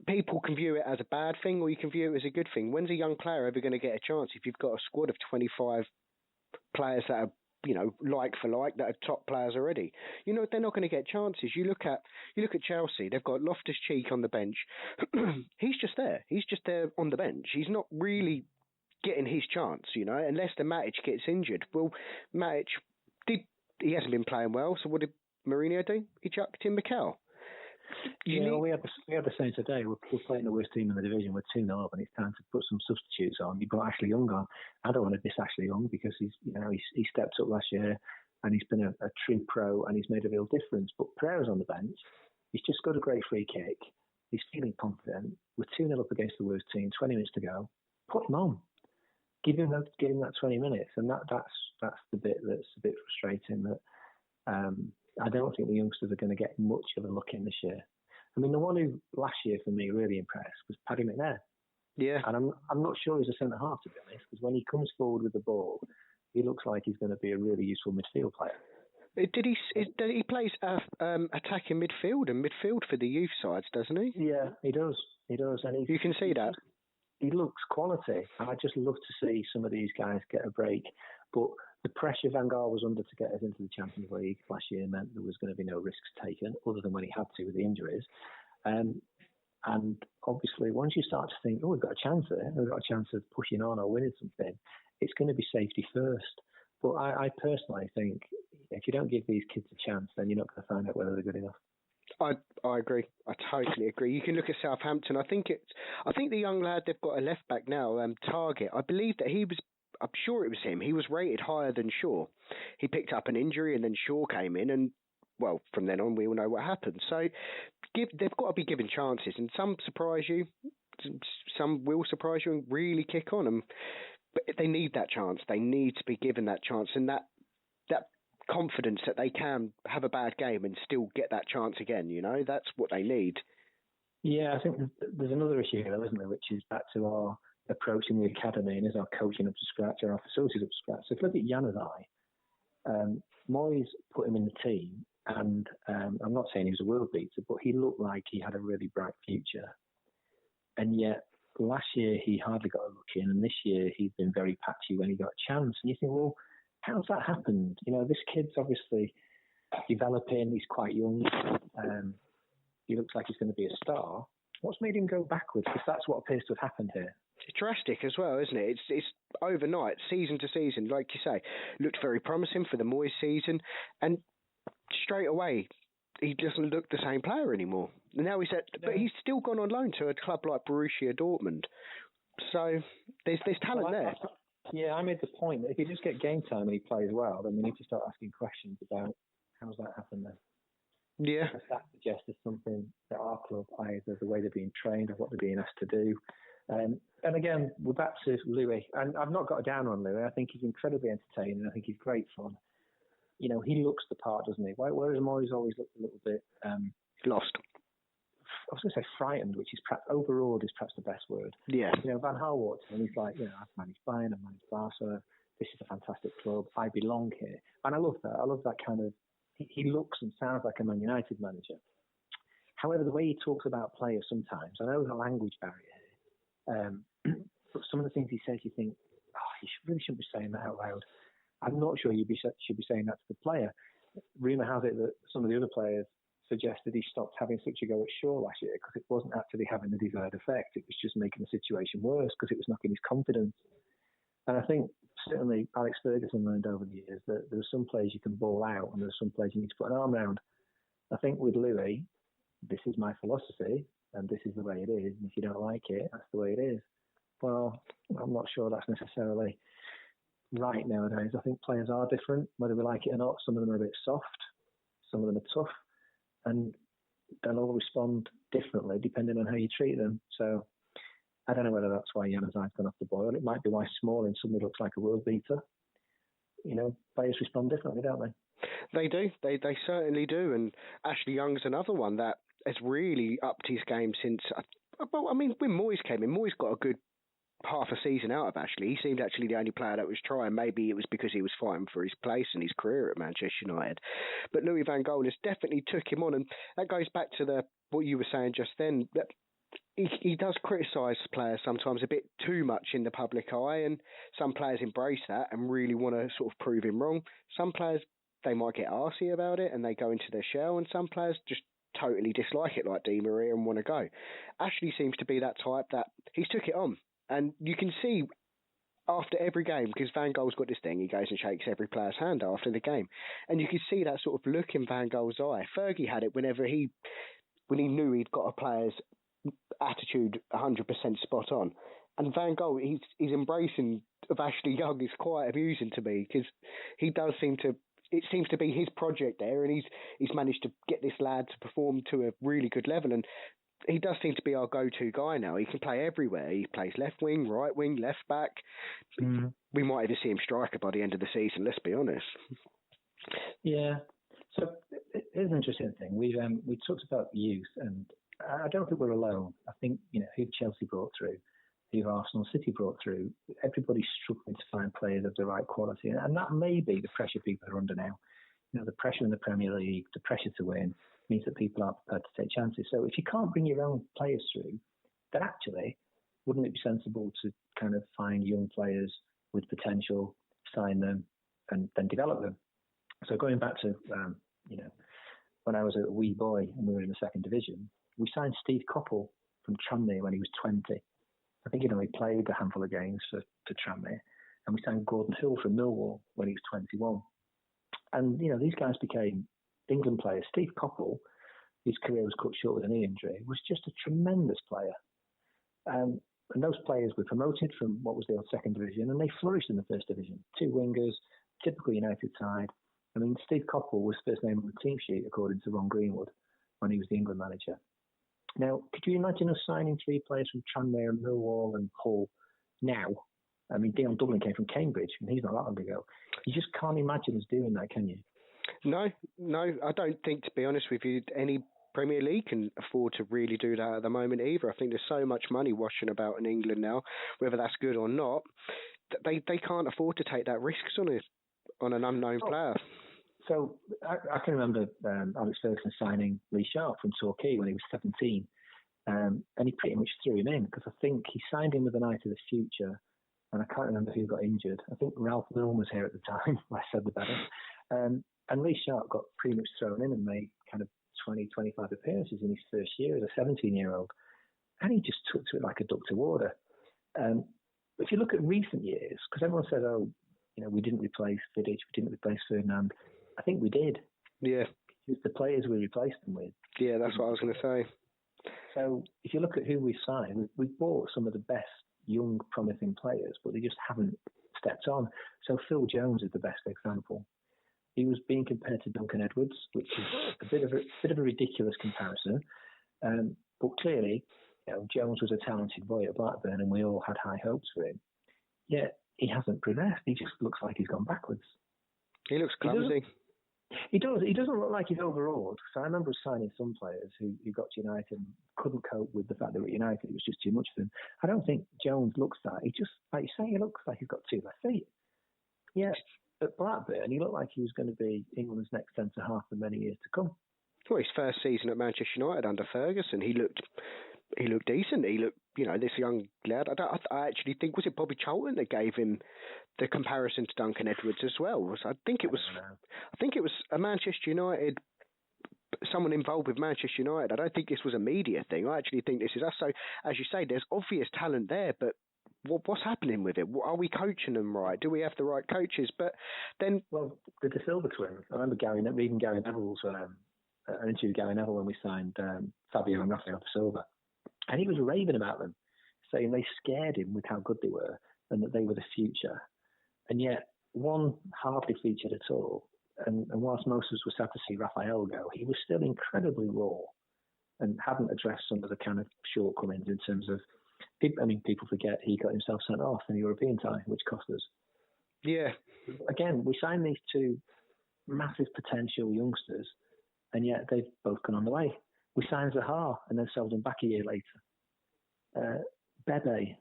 people can view it as a bad thing or you can view it as a good thing. When's a young player ever going to get a chance if you've got a squad of 25 players that are, you know, like for like, that are top players already? You know, they're not going to get chances. You look at Chelsea, they've got Loftus-Cheek on the bench. He's just there on the bench. He's not really getting his chance, you know, unless the Matic gets injured. Well, Matic he hasn't been playing well, so what did Mourinho do? He chucked in Mikel. We had the same today. We're playing the worst team in the division. We're 2-0 up, and it's time to put some substitutes on. You brought Ashley Young on. I don't want to diss Ashley Young because he stepped up last year and he's been a true pro and he's made a real difference. But Pereira's on the bench. He's just got a great free kick. He's feeling confident. We're 2-0 up against the worst team. 20 minutes to go. Put him on. Give him that 20 minutes, and that's the bit that's a bit frustrating. That I don't think the youngsters are going to get much of a look in this year. I mean, the one who last year for me really impressed was Paddy McNair. Yeah. And I'm not sure he's a centre half, to be honest, because when he comes forward with the ball, he looks like he's going to be a really useful midfield player. He plays attacking midfield and midfield for the youth sides, doesn't he? Yeah, he does. And you can see that. He looks quality. I just love to see some of these guys get a break. But the pressure Van Gaal was under to get us into the Champions League last year meant there was going to be no risks taken, other than when he had to with the injuries. And obviously, once you start to think, we've got a chance there, we've got a chance of pushing on or winning something, it's going to be safety first. But I personally think if you don't give these kids a chance, then you're not going to find out whether they're good enough. I agree. I totally agree. You can look at Southampton. I think the young lad they've got a left back now, Target. I believe that I'm sure it was him. He was rated higher than Shaw. He picked up an injury and then Shaw came in, and well, from then on we all know what happened. So they've got to be given chances, and some surprise you, some will surprise you and really kick on them. But they need that chance. They need to be given that chance, and that confidence that they can have a bad game and still get that chance again. That's what they need. Yeah, I think there's another issue here, isn't there, which is back to our approach in the academy and is our coaching up to scratch or our facilities up to scratch. So if you look at Januzaj, Moyes put him in the team, and I'm not saying he was a world beater, but he looked like he had a really bright future. And yet last year he hardly got a look in, and this year he's been very patchy when he got a chance. And you think, well, how's that happened? This kid's obviously developing. He's quite young. He looks like he's going to be a star. What's made him go backwards? Because that's what appears to have happened here. It's drastic as well, isn't it? It's overnight, season to season, like you say. Looked very promising for the Moyes season, and straight away he doesn't look the same player anymore. Now but he's still gone on loan to a club like Borussia Dortmund. So there's talent there. Yeah, I made the point that if you just get game time and he plays well, then we need to start asking questions about how's that happened then. Yeah. Does that suggest there's something that our club, either the way they're being trained or what they're being asked to do? And again, we're back to Louis. And I've not got a down on Louis. I think he's incredibly entertaining. I think he's great fun. He looks the part, doesn't he? Whereas Moyes always looked a little bit... lost. I was going to say frightened, which is perhaps overawed is perhaps the best word. Yeah. Van Gaal walked in and he's like, I've managed Bayern, I've managed Barca. This is a fantastic club. I belong here. And I love that. I love that kind of... He looks and sounds like a Man United manager. However, the way he talks about players sometimes, I know there's a language barrier here, but some of the things he says, you think, you really shouldn't be saying that out loud. I'm not sure you should be saying that to the player. Rumour has it that some of the other players suggested he stopped having such a go at Shaw last year because it wasn't actually having the desired effect. It was just making the situation worse because it was knocking his confidence. And I think certainly Alex Ferguson learned over the years that there are some players you can ball out and there's some players you need to put an arm around. I think with Louis, this is my philosophy and this is the way it is. And if you don't like it, that's the way it is. Well, I'm not sure that's necessarily right nowadays. I think players are different, whether we like it or not. Some of them are a bit soft, some of them are tough, and they'll all respond differently depending on how you treat them. So I don't know whether that's why Januzaj's gone off the boil. It might be why Smalling suddenly looks like a world beater. Players respond differently, don't they? They do. They certainly do. And Ashley Young's another one that has really upped his game since... when Moyes came in, Moyes got a good half a season out of Ashley. He seemed actually the only player that was trying. Maybe it was because he was fighting for his place and his career at Manchester United. But Louis van Gaal has definitely took him on, and that goes back to what you were saying just then. That he does criticise players sometimes a bit too much in the public eye, and some players embrace that and really want to sort of prove him wrong. Some players, they might get arsey about it and they go into their shell, and some players just totally dislike it, like Di Maria, and want to go. Ashley seems to be that type that he's took it on. And you can see after every game, because Van Gaal's got this thing, he goes and shakes every player's hand after the game. And you can see that sort of look in Van Gaal's eye. Fergie had it whenever he when he knew he'd got a player's attitude 100% spot on. And Van Gaal, he's embracing of Ashley Young is quite amusing to me, because he does seem to. It seems to be his project there, and he's managed to get this lad to perform to a really good level. And he does seem to be our go-to guy now. He can play everywhere. He plays left wing, right wing, left back. We might even see him striker by the end of the season. Let's be honest. Yeah. So here's an interesting thing. We talked about youth, and I don't think we're alone. I think who Chelsea brought through, who Arsenal City brought through. Everybody's struggling to find players of the right quality, and that may be the pressure people are under now. The pressure in the Premier League, the pressure to win, means that people aren't prepared to take chances. So if you can't bring your own players through, then actually, wouldn't it be sensible to kind of find young players with potential, sign them, and then develop them? So going back to, when I was a wee boy and we were in the second division, we signed Steve Coppell from Tranmere when he was 20. I think, he played a handful of games for Tranmere. And we signed Gordon Hill from Millwall when he was 21. And, these guys became England players. Steve Coppell, his career was cut short with a knee injury, was just a tremendous player. And those players were promoted from what was the old second division, and they flourished in the first division. Two wingers, typical United side. I mean, Steve Coppell was first name on the team sheet, according to Ron Greenwood, when he was the England manager. Now, could you imagine us signing 3 players from Tranmere and Millwall and Hull now? I mean, Dion Dublin came from Cambridge, and he's not that long ago. You just can't imagine us doing that, can you? No, I don't think, to be honest with you, any Premier League can afford to really do that at the moment either. I think there's so much money washing about in England now, whether that's good or not. They can't afford to take that risks on an unknown player. So I can remember Alex Ferguson signing Lee Sharp from Torquay when he was 17, and he pretty much threw him in, because I think he signed him with an eye to the future, and I can't remember who got injured. I think Ralph Milne was here at the time, less said the better. And Lee Sharp got pretty much thrown in and made kind of 20, 25 appearances in his first year as a 17-year-old, and he just took to it like a duck to water. If you look at recent years, because everyone said, we didn't replace Vidic, we didn't replace Ferdinand. I think we did. Yeah. It's the players we replaced them with. Yeah, that's what I was going to say. So if you look at who we signed, we've bought some of the best young, promising players, but they just haven't stepped on. So Phil Jones is the best example. He was being compared to Duncan Edwards, which is a bit of a ridiculous comparison. But clearly, Jones was a talented boy at Blackburn, and we all had high hopes for him. Yet he hasn't progressed. He just looks like he's gone backwards. He looks clumsy. He does. He doesn't look like he's overawed. So I remember signing some players who got to United and couldn't cope with the fact they were at United. It was just too much for them. I don't think Jones looks that. He just, like you say, he looks like he's got 2 left feet. Yeah, at Blackburn, he looked like he was going to be England's next centre-half for many years to come. Well, his first season at Manchester United under Ferguson, he looked decent. He looked, this young lad. I actually think, was it Bobby Charlton that gave him the comparison to Duncan Edwards as well? I think it was a Manchester United, someone involved with Manchester United. I don't think this was a media thing. I actually think this is us. So, as you say, there's obvious talent there, but what's happening with it? Are we coaching them right? Do we have the right coaches? But then, well, the De Silva twins. I remember reading Gary Neville's an interview with Gary Neville when we signed Fabio and Rafael De Silva, and he was raving about them, saying they scared him with how good they were and that they were the future. And yet, one hardly featured at all. And whilst most of us were sad to see Rafael go, he was still incredibly raw and hadn't addressed some of the kind of shortcomings in terms of, people forget he got himself sent off in the European tie, which cost us. Yeah. Again, we signed these 2 massive potential youngsters, and yet they've both gone on the way. We signed Zaha and then sold him back a year later. Bebe,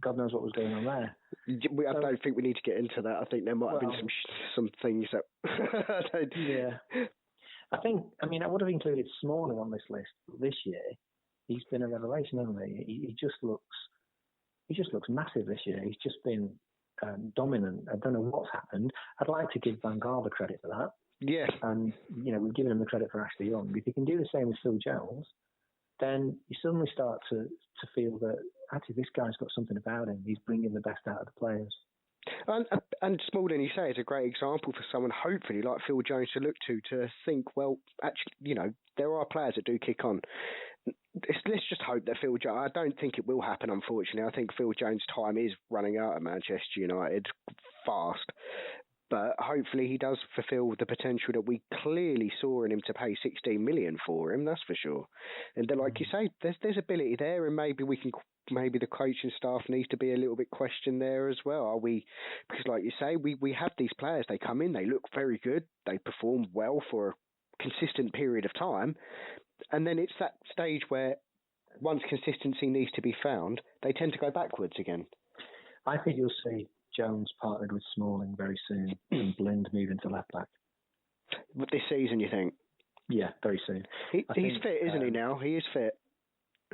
God knows what was going on there. I don't think we need to get into that. I think there might have been some things that... Yeah. I would have included Smalling on this list this year. He's been a revelation, hasn't he? He just looks massive this year. He's just been dominant. I don't know what's happened. I'd like to give Van Gaal the credit for that. Yeah. And, we've given him the credit for Ashley Young. If he can do the same with Phil Jones, then you suddenly start to feel that actually this guy's got something about him. He's bringing the best out of the players. And Smalling, you say, is a great example for someone, hopefully, like Phil Jones to look to think, well, actually, there are players that do kick on. Let's just hope that Phil Jones, I don't think it will happen, unfortunately. I think Phil Jones' time is running out at Manchester United fast. But hopefully he does fulfil the potential that we clearly saw in him to pay 16 million for him, that's for sure. And then, like you say, there's ability there, and maybe the coaching staff needs to be a little bit questioned there as well. Are we, because like you say, we have these players, they come in, they look very good, they perform well for a consistent period of time, and then it's that stage where once consistency needs to be found, they tend to go backwards again. I think you'll see Jones partnered with Smalling very soon and Blind moving to left back. This season, you think? Yeah, very soon. He's fit, isn't he now? He is fit.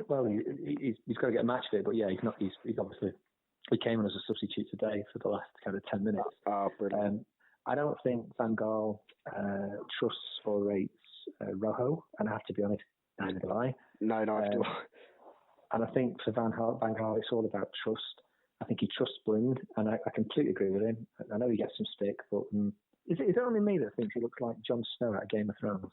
Well, he's got to get a match fit, but yeah, he's not. He's obviously, he came on as a substitute today for the last kind of 10 minutes. Oh, brilliant. I don't think Van Gaal trusts or rates Rojo, and I have to be honest, neither do I. No, neither do I. And I think for Van Gaal, it's all about trust. I think he trusts Blind, and I completely agree with him. I know he gets some stick, but is it only me that thinks he looks like Jon Snow at Game of Thrones?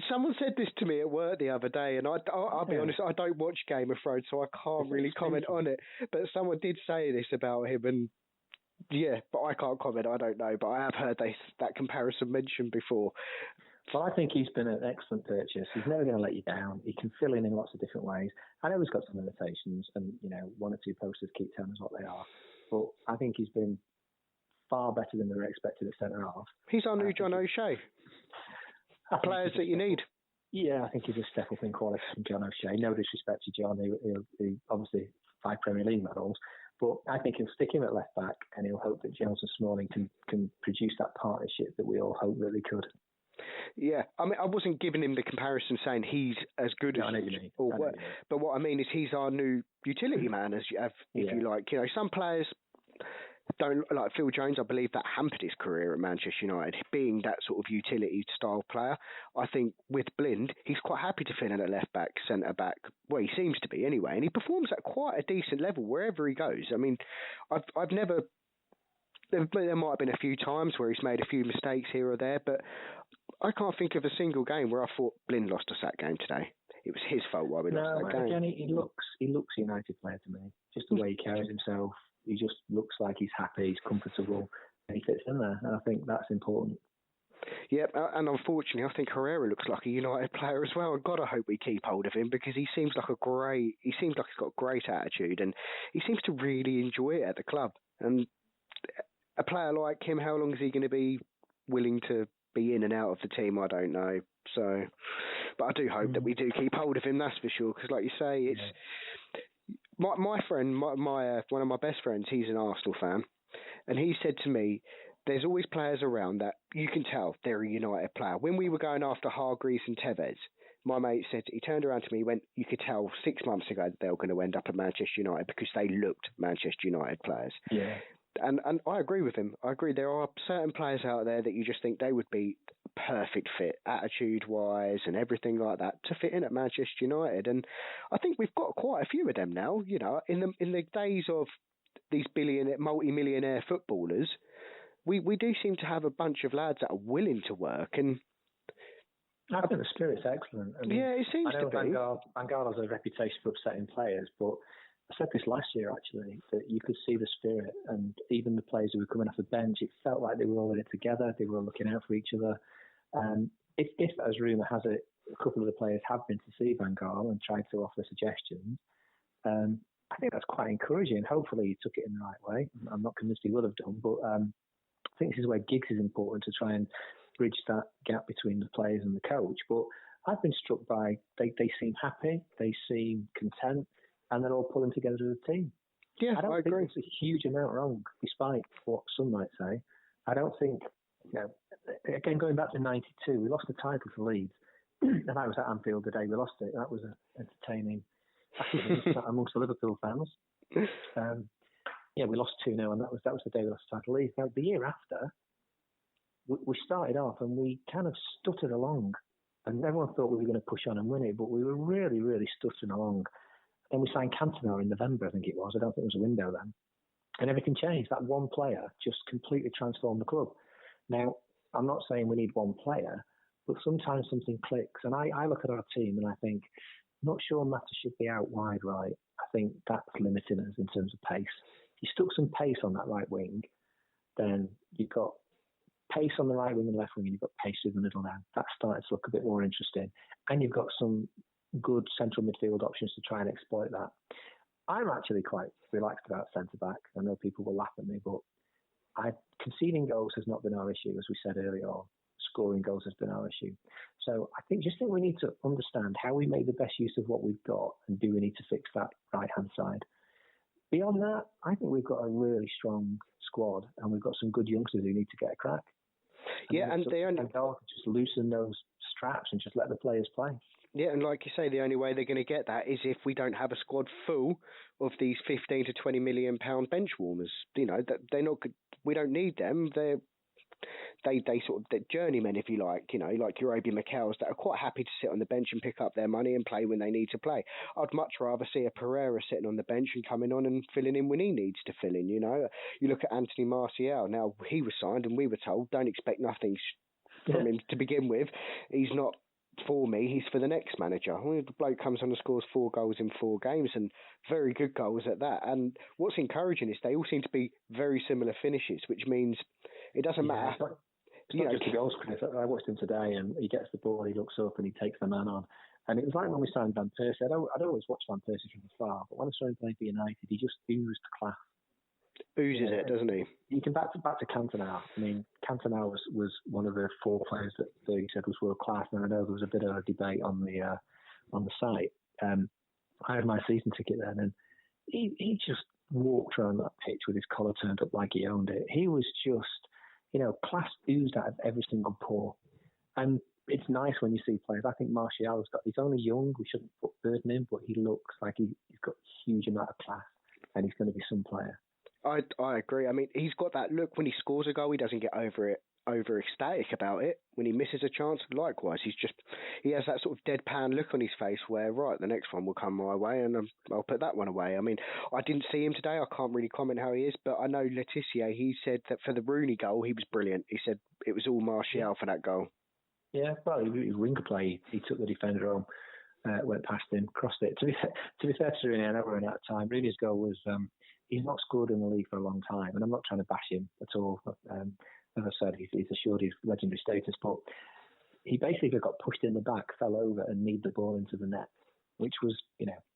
Someone said this to me at work the other day, and I'll be honest, I don't watch Game of Thrones, so I can't really comment on it. But someone did say this about him, and yeah, but I can't comment. I don't know, but I have heard that comparison mentioned before. Well, I think he's been an excellent purchase. He's never going to let you down. He can fill in lots of different ways. I know he's got some limitations, and one or two posters keep telling us what they are. But I think he's been far better than they were expected at centre half. He's our new John O'Shea. Players that you need. Yeah, I think he's a step up in quality from John O'Shea. No disrespect to John, he obviously 5 Premier League medals. But I think he'll stick him at left back, and he'll hope that Jones and Smalling can produce that partnership that we all hope that they could. Yeah, I mean, I wasn't giving him the comparison saying he's as good as, but what I mean is he's our new utility man, as you have, if you like. Some players don't like Phil Jones. I believe that hampered his career at Manchester United, being that sort of utility style player. I think with Blind, he's quite happy to fill in at left back, centre back. Well, he seems to be anyway, and he performs at quite a decent level wherever he goes. I mean, I've never. There might have been a few times where he's made a few mistakes here or there, but I can't think of a single game where I thought Blind lost us that game today. It was his fault why we lost that game. Again, he looks a United player to me. Just the way he carries himself. He just looks like he's happy, he's comfortable, and he fits in there. And I think that's important. Yeah, and unfortunately, I think Herrera looks like a United player as well. And God, I hope we keep hold of him because he seems like he's got a great attitude, and he seems to really enjoy it at the club. And a player like him, how long is he going to be willing to be in and out of the team? I don't know. So, but I do hope that we do keep hold of him. That's for sure. Because, like you say, it's my friend, one of my best friends. He's an Arsenal fan, and he said to me, "There's always players around that you can tell they're a United player." When we were going after Hargreaves and Tevez, my mate said he turned around to me, went, "You could tell 6 months ago that they were going to end up at Manchester United because they looked Manchester United players." Yeah. And I agree with him. I agree. There are certain players out there that you just think they would be perfect fit, attitude-wise and everything like that, to fit in at Manchester United. And I think we've got quite a few of them now. In the days of these multi-millionaire footballers, we do seem to have a bunch of lads that are willing to work. And I think the spirit's excellent. I mean, yeah, it seems to be. Van Gaal has a reputation for upsetting players, but I said this last year, actually, that you could see the spirit, and even the players who were coming off the bench, it felt like they were all in it together, they were all looking out for each other. If as rumour has it, a couple of the players have been to see Van Gaal and tried to offer suggestions, I think that's quite encouraging. Hopefully he took it in the right way. I'm not convinced he would have done, but I think this is where gigs is important to try and bridge that gap between the players and the coach. But I've been struck by, they seem happy, they seem content, and they're all pulling together as a team. Yeah, I don't think agree. there's a huge amount wrong, despite what some might say. I don't think, again, going back to 92, we lost the title to Leeds, and I was at Anfield the day we lost it. That was entertaining amongst the Liverpool fans. We lost 2-0, and that was the day we lost the title to Leeds. Now, the year after, we started off, and we kind of stuttered along, and everyone thought we were going to push on and win it, but we were really, really stuttering along. Then we signed Cantona in November, I think it was. I don't think there was a window then. And everything changed. That one player just completely transformed the club. Now, I'm not saying we need one player, but sometimes something clicks. And I look at our team and I think, not sure Mata should be out wide right. I think that's limiting us in terms of pace. If you stuck some pace on that right wing, then you've got pace on the right wing and left wing, and you've got pace in the middle now. That's starting to look a bit more interesting. And you've got some good central midfield options to try and exploit that. I'm actually quite relaxed about centre-back. I know people will laugh at me, but conceding goals has not been our issue, as we said earlier on. Scoring goals has been our issue. So I think we need to understand how we make the best use of what we've got, and do we need to fix that right-hand side. Beyond that, I think we've got a really strong squad, and we've got some good youngsters who need to get a crack. And they only just loosen those straps and just let the players play. Yeah, and like you say, the only way they're going to get that is if we don't have a squad full of these 15 to 20 million pound bench warmers. You know, that they're not. We don't need them. They're journeymen, if you like. You know, like your Obi Mikel's that are quite happy to sit on the bench and pick up their money and play when they need to play. I'd much rather see a Pereira sitting on the bench and coming on and filling in when he needs to fill in. You know, you look at Anthony Martial. Now he was signed, and we were told don't expect nothing from him to begin with. He's not for me, he's for the next manager. The bloke comes on and scores 4 goals in 4 games, and very good goals at that. And what's encouraging is they all seem to be very similar finishes, which means it doesn't matter. It's not just the goals, Chris. I watched him today, and he gets the ball, he looks up, and he takes the man on. And it was like when we signed Van Persie. I'd always watch Van Persie from afar, but when I saw him playing for United, he just oozed class. Oozes it, doesn't he? You can back to Cantona. I mean, Cantona was one of the 4 players that Fergie said was world class, and I know there was a bit of a debate on the site. I had my season ticket then, and he just walked around that pitch with his collar turned up like he owned it. He was just, class oozed out of every single pore. And it's nice when you see players. I think Martial's he's only young. We shouldn't put burden in, but he looks like he's got a huge amount of class, and he's going to be some player. I agree. I mean, he's got that look when he scores a goal. He doesn't get over ecstatic about it. When he misses a chance, likewise, he has that sort of deadpan look on his face where, right, the next one will come my way and I'll put that one away. I mean, I didn't see him today. I can't really comment how he is, but I know Letitia, he said that for the Rooney goal, he was brilliant. He said it was all Martial for that goal. Yeah, well, he was winger play. He took the defender home, went past him, crossed it. To be fair to Rooney, I know we're in out of time. Rooney's goal was... he's not scored in the league for a long time, and I'm not trying to bash him at all. As I said, he's assured his legendary status, but he basically got pushed in the back, fell over, and kneed the ball into the net, which was,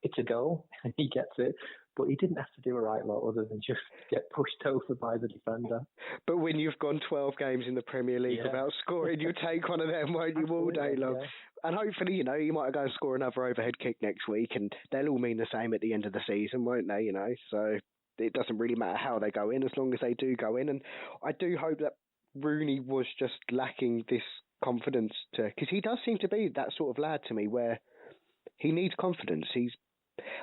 it's a goal, and he gets it, but he didn't have to do a right lot other than just get pushed over by the defender. But when you've gone 12 games in the Premier League without scoring, you take one of them, won't you, all day long? Yeah. And hopefully, you might go and score another overhead kick next week, and they'll all mean the same at the end of the season, won't they, So it doesn't really matter how they go in, as long as they do go in. And I do hope that Rooney was just lacking this confidence because he does seem to be that sort of lad to me where he needs confidence.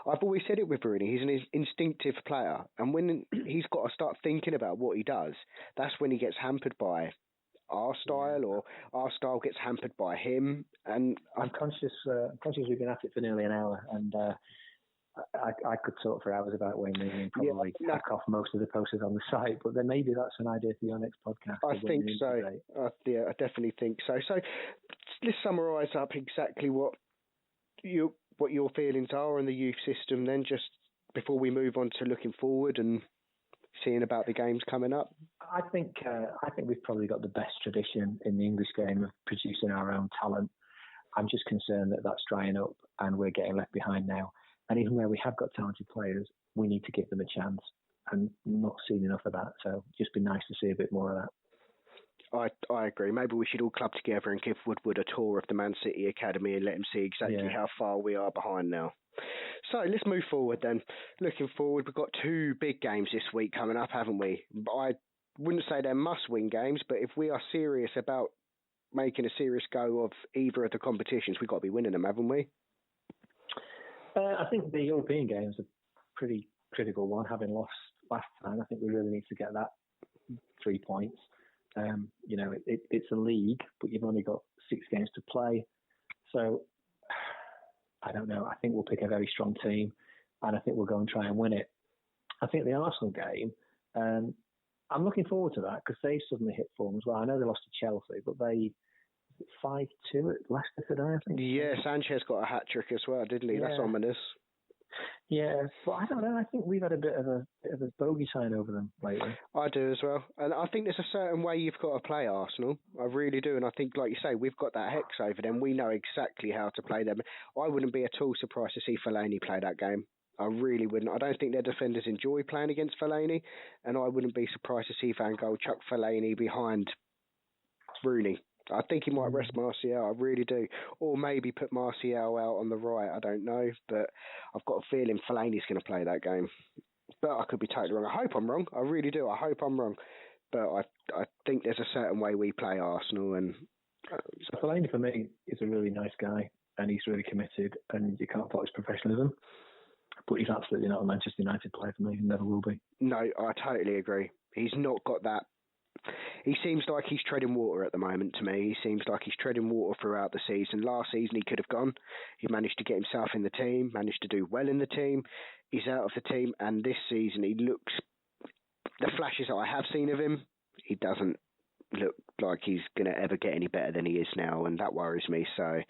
I've always said it with Rooney, he's an instinctive player, and when he's got to start thinking about what he does, that's when he gets hampered by our style, or our style gets hampered by him. And I'm conscious we've been at it for nearly an hour, and I could talk for hours about Wayne Rooney and probably hack off most of the posters on the site, but then maybe that's an idea for your next podcast. I think so. I definitely think so. So let's summarise up exactly what your feelings are on the youth system then, just before we move on to looking forward and seeing about the games coming up. I think we've probably got the best tradition in the English game of producing our own talent. I'm just concerned that that's drying up and we're getting left behind now. And even where we have got talented players, we need to give them a chance, and not seen enough of that. So just be nice to see a bit more of that. I agree. Maybe we should all club together and give Woodward a tour of the Man City Academy and let him see exactly how far we are behind now. So let's move forward then. Looking forward, we've got 2 big games this week coming up, haven't we? I wouldn't say they're must-win games, but if we are serious about making a serious go of either of the competitions, we've got to be winning them, haven't we? I think the European games are a pretty critical one, having lost last time. I think we really need to get that 3 points. It's a league, but you've only got 6 games to play. So, I don't know. I think we'll pick a very strong team, and I think we'll go and try and win it. I think the Arsenal game, I'm looking forward to that because they suddenly hit form as well. I know they lost to Chelsea, but they 5-2 at Leicester today, I think. Yeah, Sanchez got a hat-trick as well, didn't he? Yeah. That's ominous. Yeah, but I don't know. I think we've had a bit of a bogey sign over them lately. I do as well. And I think there's a certain way you've got to play Arsenal. I really do. And I think, like you say, we've got that hex over them. We know exactly how to play them. I wouldn't be at all surprised to see Fellaini play that game. I really wouldn't. I don't think their defenders enjoy playing against Fellaini. And I wouldn't be surprised to see Van Gaal chuck Fellaini behind Rooney. I think he might rest Martial, I really do. Or maybe put Martial out on the right, I don't know. But I've got a feeling Fellaini's going to play that game. But I could be totally wrong. I hope I'm wrong. I really do. I hope I'm wrong. But I think there's a certain way we play Arsenal. And Fellaini, for me, is a really nice guy. And he's really committed. And you can't fault his professionalism. But he's absolutely not a Manchester United player for me. He never will be. No, I totally agree. He's not got that. He seems like he's treading water at the moment to me. He seems like he's treading water throughout the season. Last season he could have gone. He managed to get himself in the team, managed to do well in the team. He's out of the team, and this season he looks... The flashes that I have seen of him, he doesn't look like he's going to ever get any better than he is now, and that worries me. So,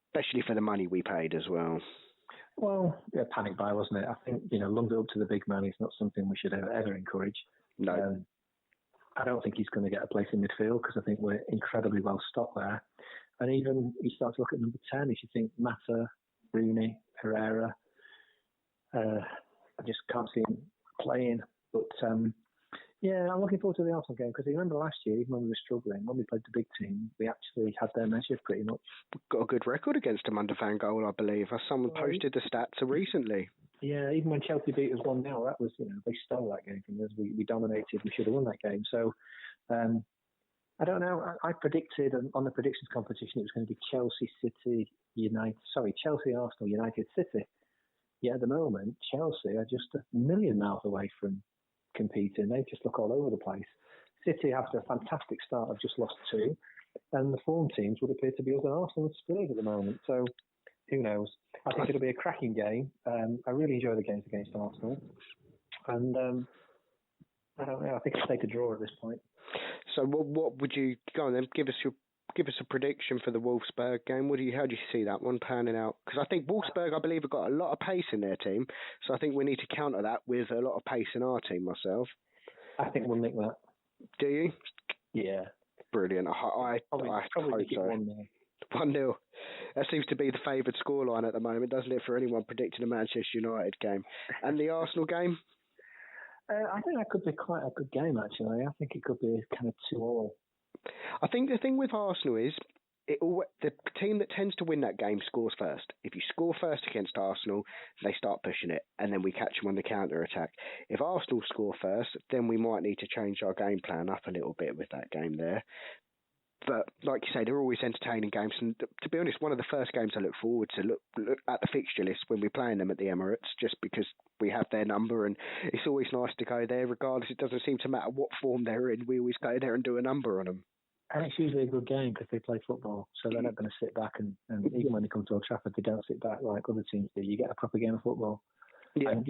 especially for the money we paid as well. Well, yeah, panic buy, wasn't it? I think, lungs up to the big man is not something we should ever encourage. No. I don't think he's going to get a place in midfield because I think we're incredibly well stocked there. And even you start to look at number 10, if you think Mata, Rooney, Herrera, I just can't see him playing. But yeah, I'm looking forward to the Arsenal game because you remember last year, even when we were struggling, when we played the big team, we actually had their measure pretty much. Got a good record against them under Van Gaal, I believe. Someone posted the stats recently. Yeah, even when Chelsea beat us 1-0, that was, they stole that game from us. We dominated. We should have won that game. So, I don't know. I predicted on the predictions competition it was going to be Chelsea, Arsenal, United, City. Yeah, at the moment, Chelsea are just a million miles away from competing. They just look all over the place. City, after a fantastic start, have just lost 2. And the form teams would appear to be us and Arsenal and Spurs at the moment. So, who knows? I think it'll be a cracking game. I really enjoy the games against Arsenal. And I don't know. I think I'll take a draw at this point. So what would you go on then? Give us a prediction for the Wolfsburg game. How do you see that one panning out? Because I think Wolfsburg, I believe, have got a lot of pace in their team. So I think we need to counter that with a lot of pace in our team. Myself, I think we'll nick that. Do you? Yeah. Brilliant. I probably hope so. 1-0. 1-0. That seems to be the favoured scoreline at the moment, doesn't it, for anyone predicting a Manchester United game? And the Arsenal game? I think that could be quite a good game, actually. I think it could be kind of 2-2. I think the thing with Arsenal is the team that tends to win that game scores first. If you score first against Arsenal, they start pushing it, and then we catch them on the counter-attack. If Arsenal score first, then we might need to change our game plan up a little bit with that game there. But like you say, they're always entertaining games. And to be honest, one of the first games I look forward to look at the fixture list when we're playing them at the Emirates, just because we have their number and it's always nice to go there regardless. It doesn't seem to matter what form they're in. We always go there and do a number on them. And it's usually a good game because they play football. So they're not going to sit back and even when they come to Old Trafford, they don't sit back like other teams do. You get a proper game of football. Yeah. And,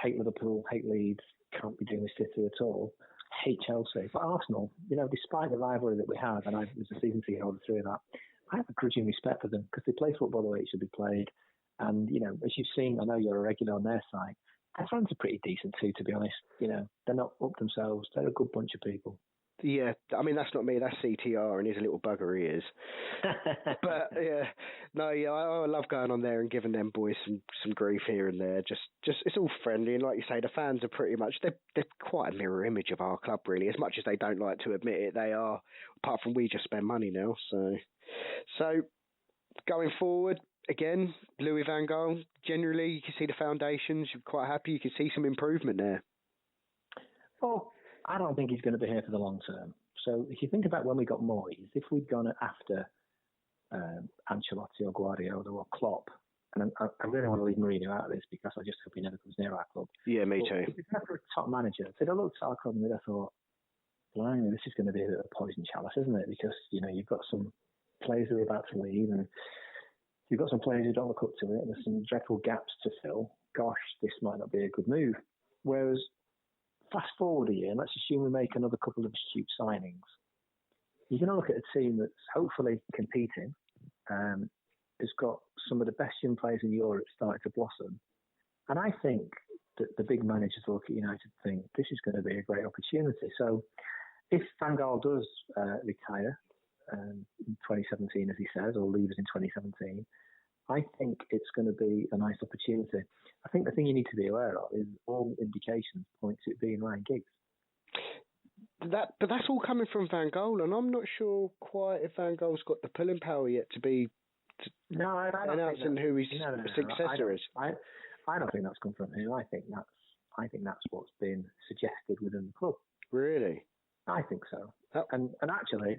hate Liverpool, hate Leeds, can't be doing with City at all. Hate Chelsea. But Arsenal, despite the rivalry that we have, and I was a season ticket holder through that, I have a grudging respect for them because they play football the way it should be played. And, as you've seen, I know you're a regular on their side, their fans are pretty decent too, to be honest. They're not up themselves. They're a good bunch of people. Yeah, I mean, that's not me, that's CTR, and he's a little bugger, he is. But, I love going on there and giving them boys some grief here and there. Just it's all friendly, and like you say, the fans are pretty much, they're quite a mirror image of our club, really. As much as they don't like to admit it, they are, apart from we just spend money now. So going forward, again, Louis van Gaal, generally, you can see the foundations, you're quite happy, you can see some improvement there. Well, I don't think he's going to be here for the long term. So if you think about when we got Moyes, if we'd gone after Ancelotti or Guardiola or Klopp, and I really want to leave Mourinho out of this because I just hope he never comes near our club. Yeah, me too. If you'd gone after a top manager, if I looked at our club and I thought, blimey, this is going to be a bit of a poison chalice, isn't it? Because, you've got some players who are about to leave and you've got some players who don't look up to it. There's some dreadful gaps to fill. Gosh, this might not be a good move. Whereas fast forward a year, and let's assume we make another couple of astute signings. You're going to look at a team that's hopefully competing, has got some of the best young players in Europe starting to blossom. And I think that the big managers look at United and think this is going to be a great opportunity. So if Van Gaal does retire in 2017, as he says, or leaves in 2017, I think it's going to be a nice opportunity. I think the thing you need to be aware of is all indications point to it being Ryan Giggs. But that's all coming from Van Gaal, and I'm not sure quite if Van Gaal's got the pulling power yet to be announcing who his successor is. I don't think that's come from him. I think that's what's been suggested within the club. Really? I think so. Oh. And actually,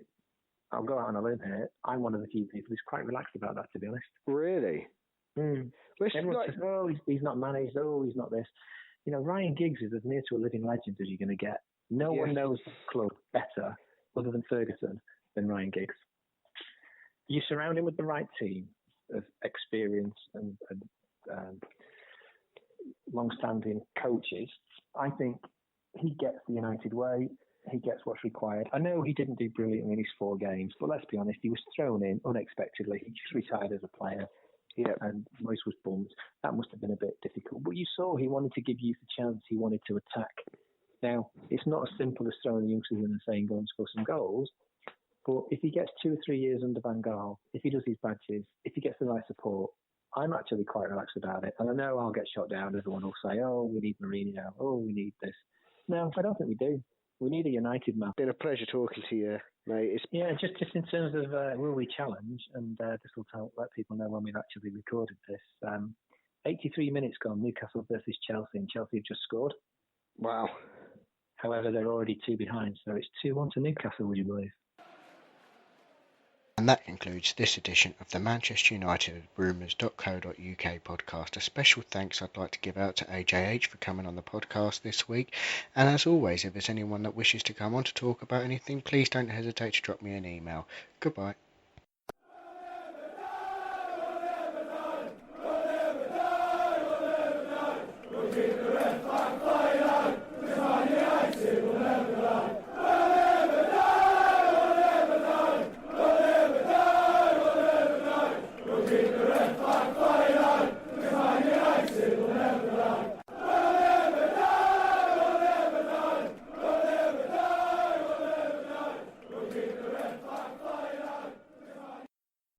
I'll go out on a limb here. I'm one of the few people who's quite relaxed about that, to be honest. Really? Everyone says, oh, he's not managed. Oh, he's not this. Ryan Giggs is as near to a living legend as you're going to get. No one knows the club better, other than Ferguson, than Ryan Giggs. You surround him with the right team of experience and long-standing coaches. I think he gets the United way. He gets what's required. I know he didn't do brilliantly in his 4 games, but let's be honest, he was thrown in unexpectedly. He just retired as a player. Yeah, and Moyes was bummed. That must have been a bit difficult. But you saw he wanted to give youth a chance. He wanted to attack. Now, it's not as simple as throwing the youngsters in and saying, go and score some goals. But if he gets 2 or 3 years under Van Gaal, if he does his badges, if he gets the right support, I'm actually quite relaxed about it. And I know I'll get shot down. Everyone will say, oh, we need Mourinho. Oh, we need this. No, I don't think we do. We need a United man. Been a pleasure talking to you, mate. Just in terms of will we challenge, and this will let people know when we've actually recorded this. 83 minutes gone, Newcastle versus Chelsea, and Chelsea have just scored. Wow. However, they're already 2 behind, so it's 2-1 to Newcastle, would you believe? And that concludes this edition of the Manchester United Rumours.co.uk podcast. A special thanks I'd like to give out to AJH for coming on the podcast this week. And as always, if there's anyone that wishes to come on to talk about anything, please don't hesitate to drop me an email. Goodbye.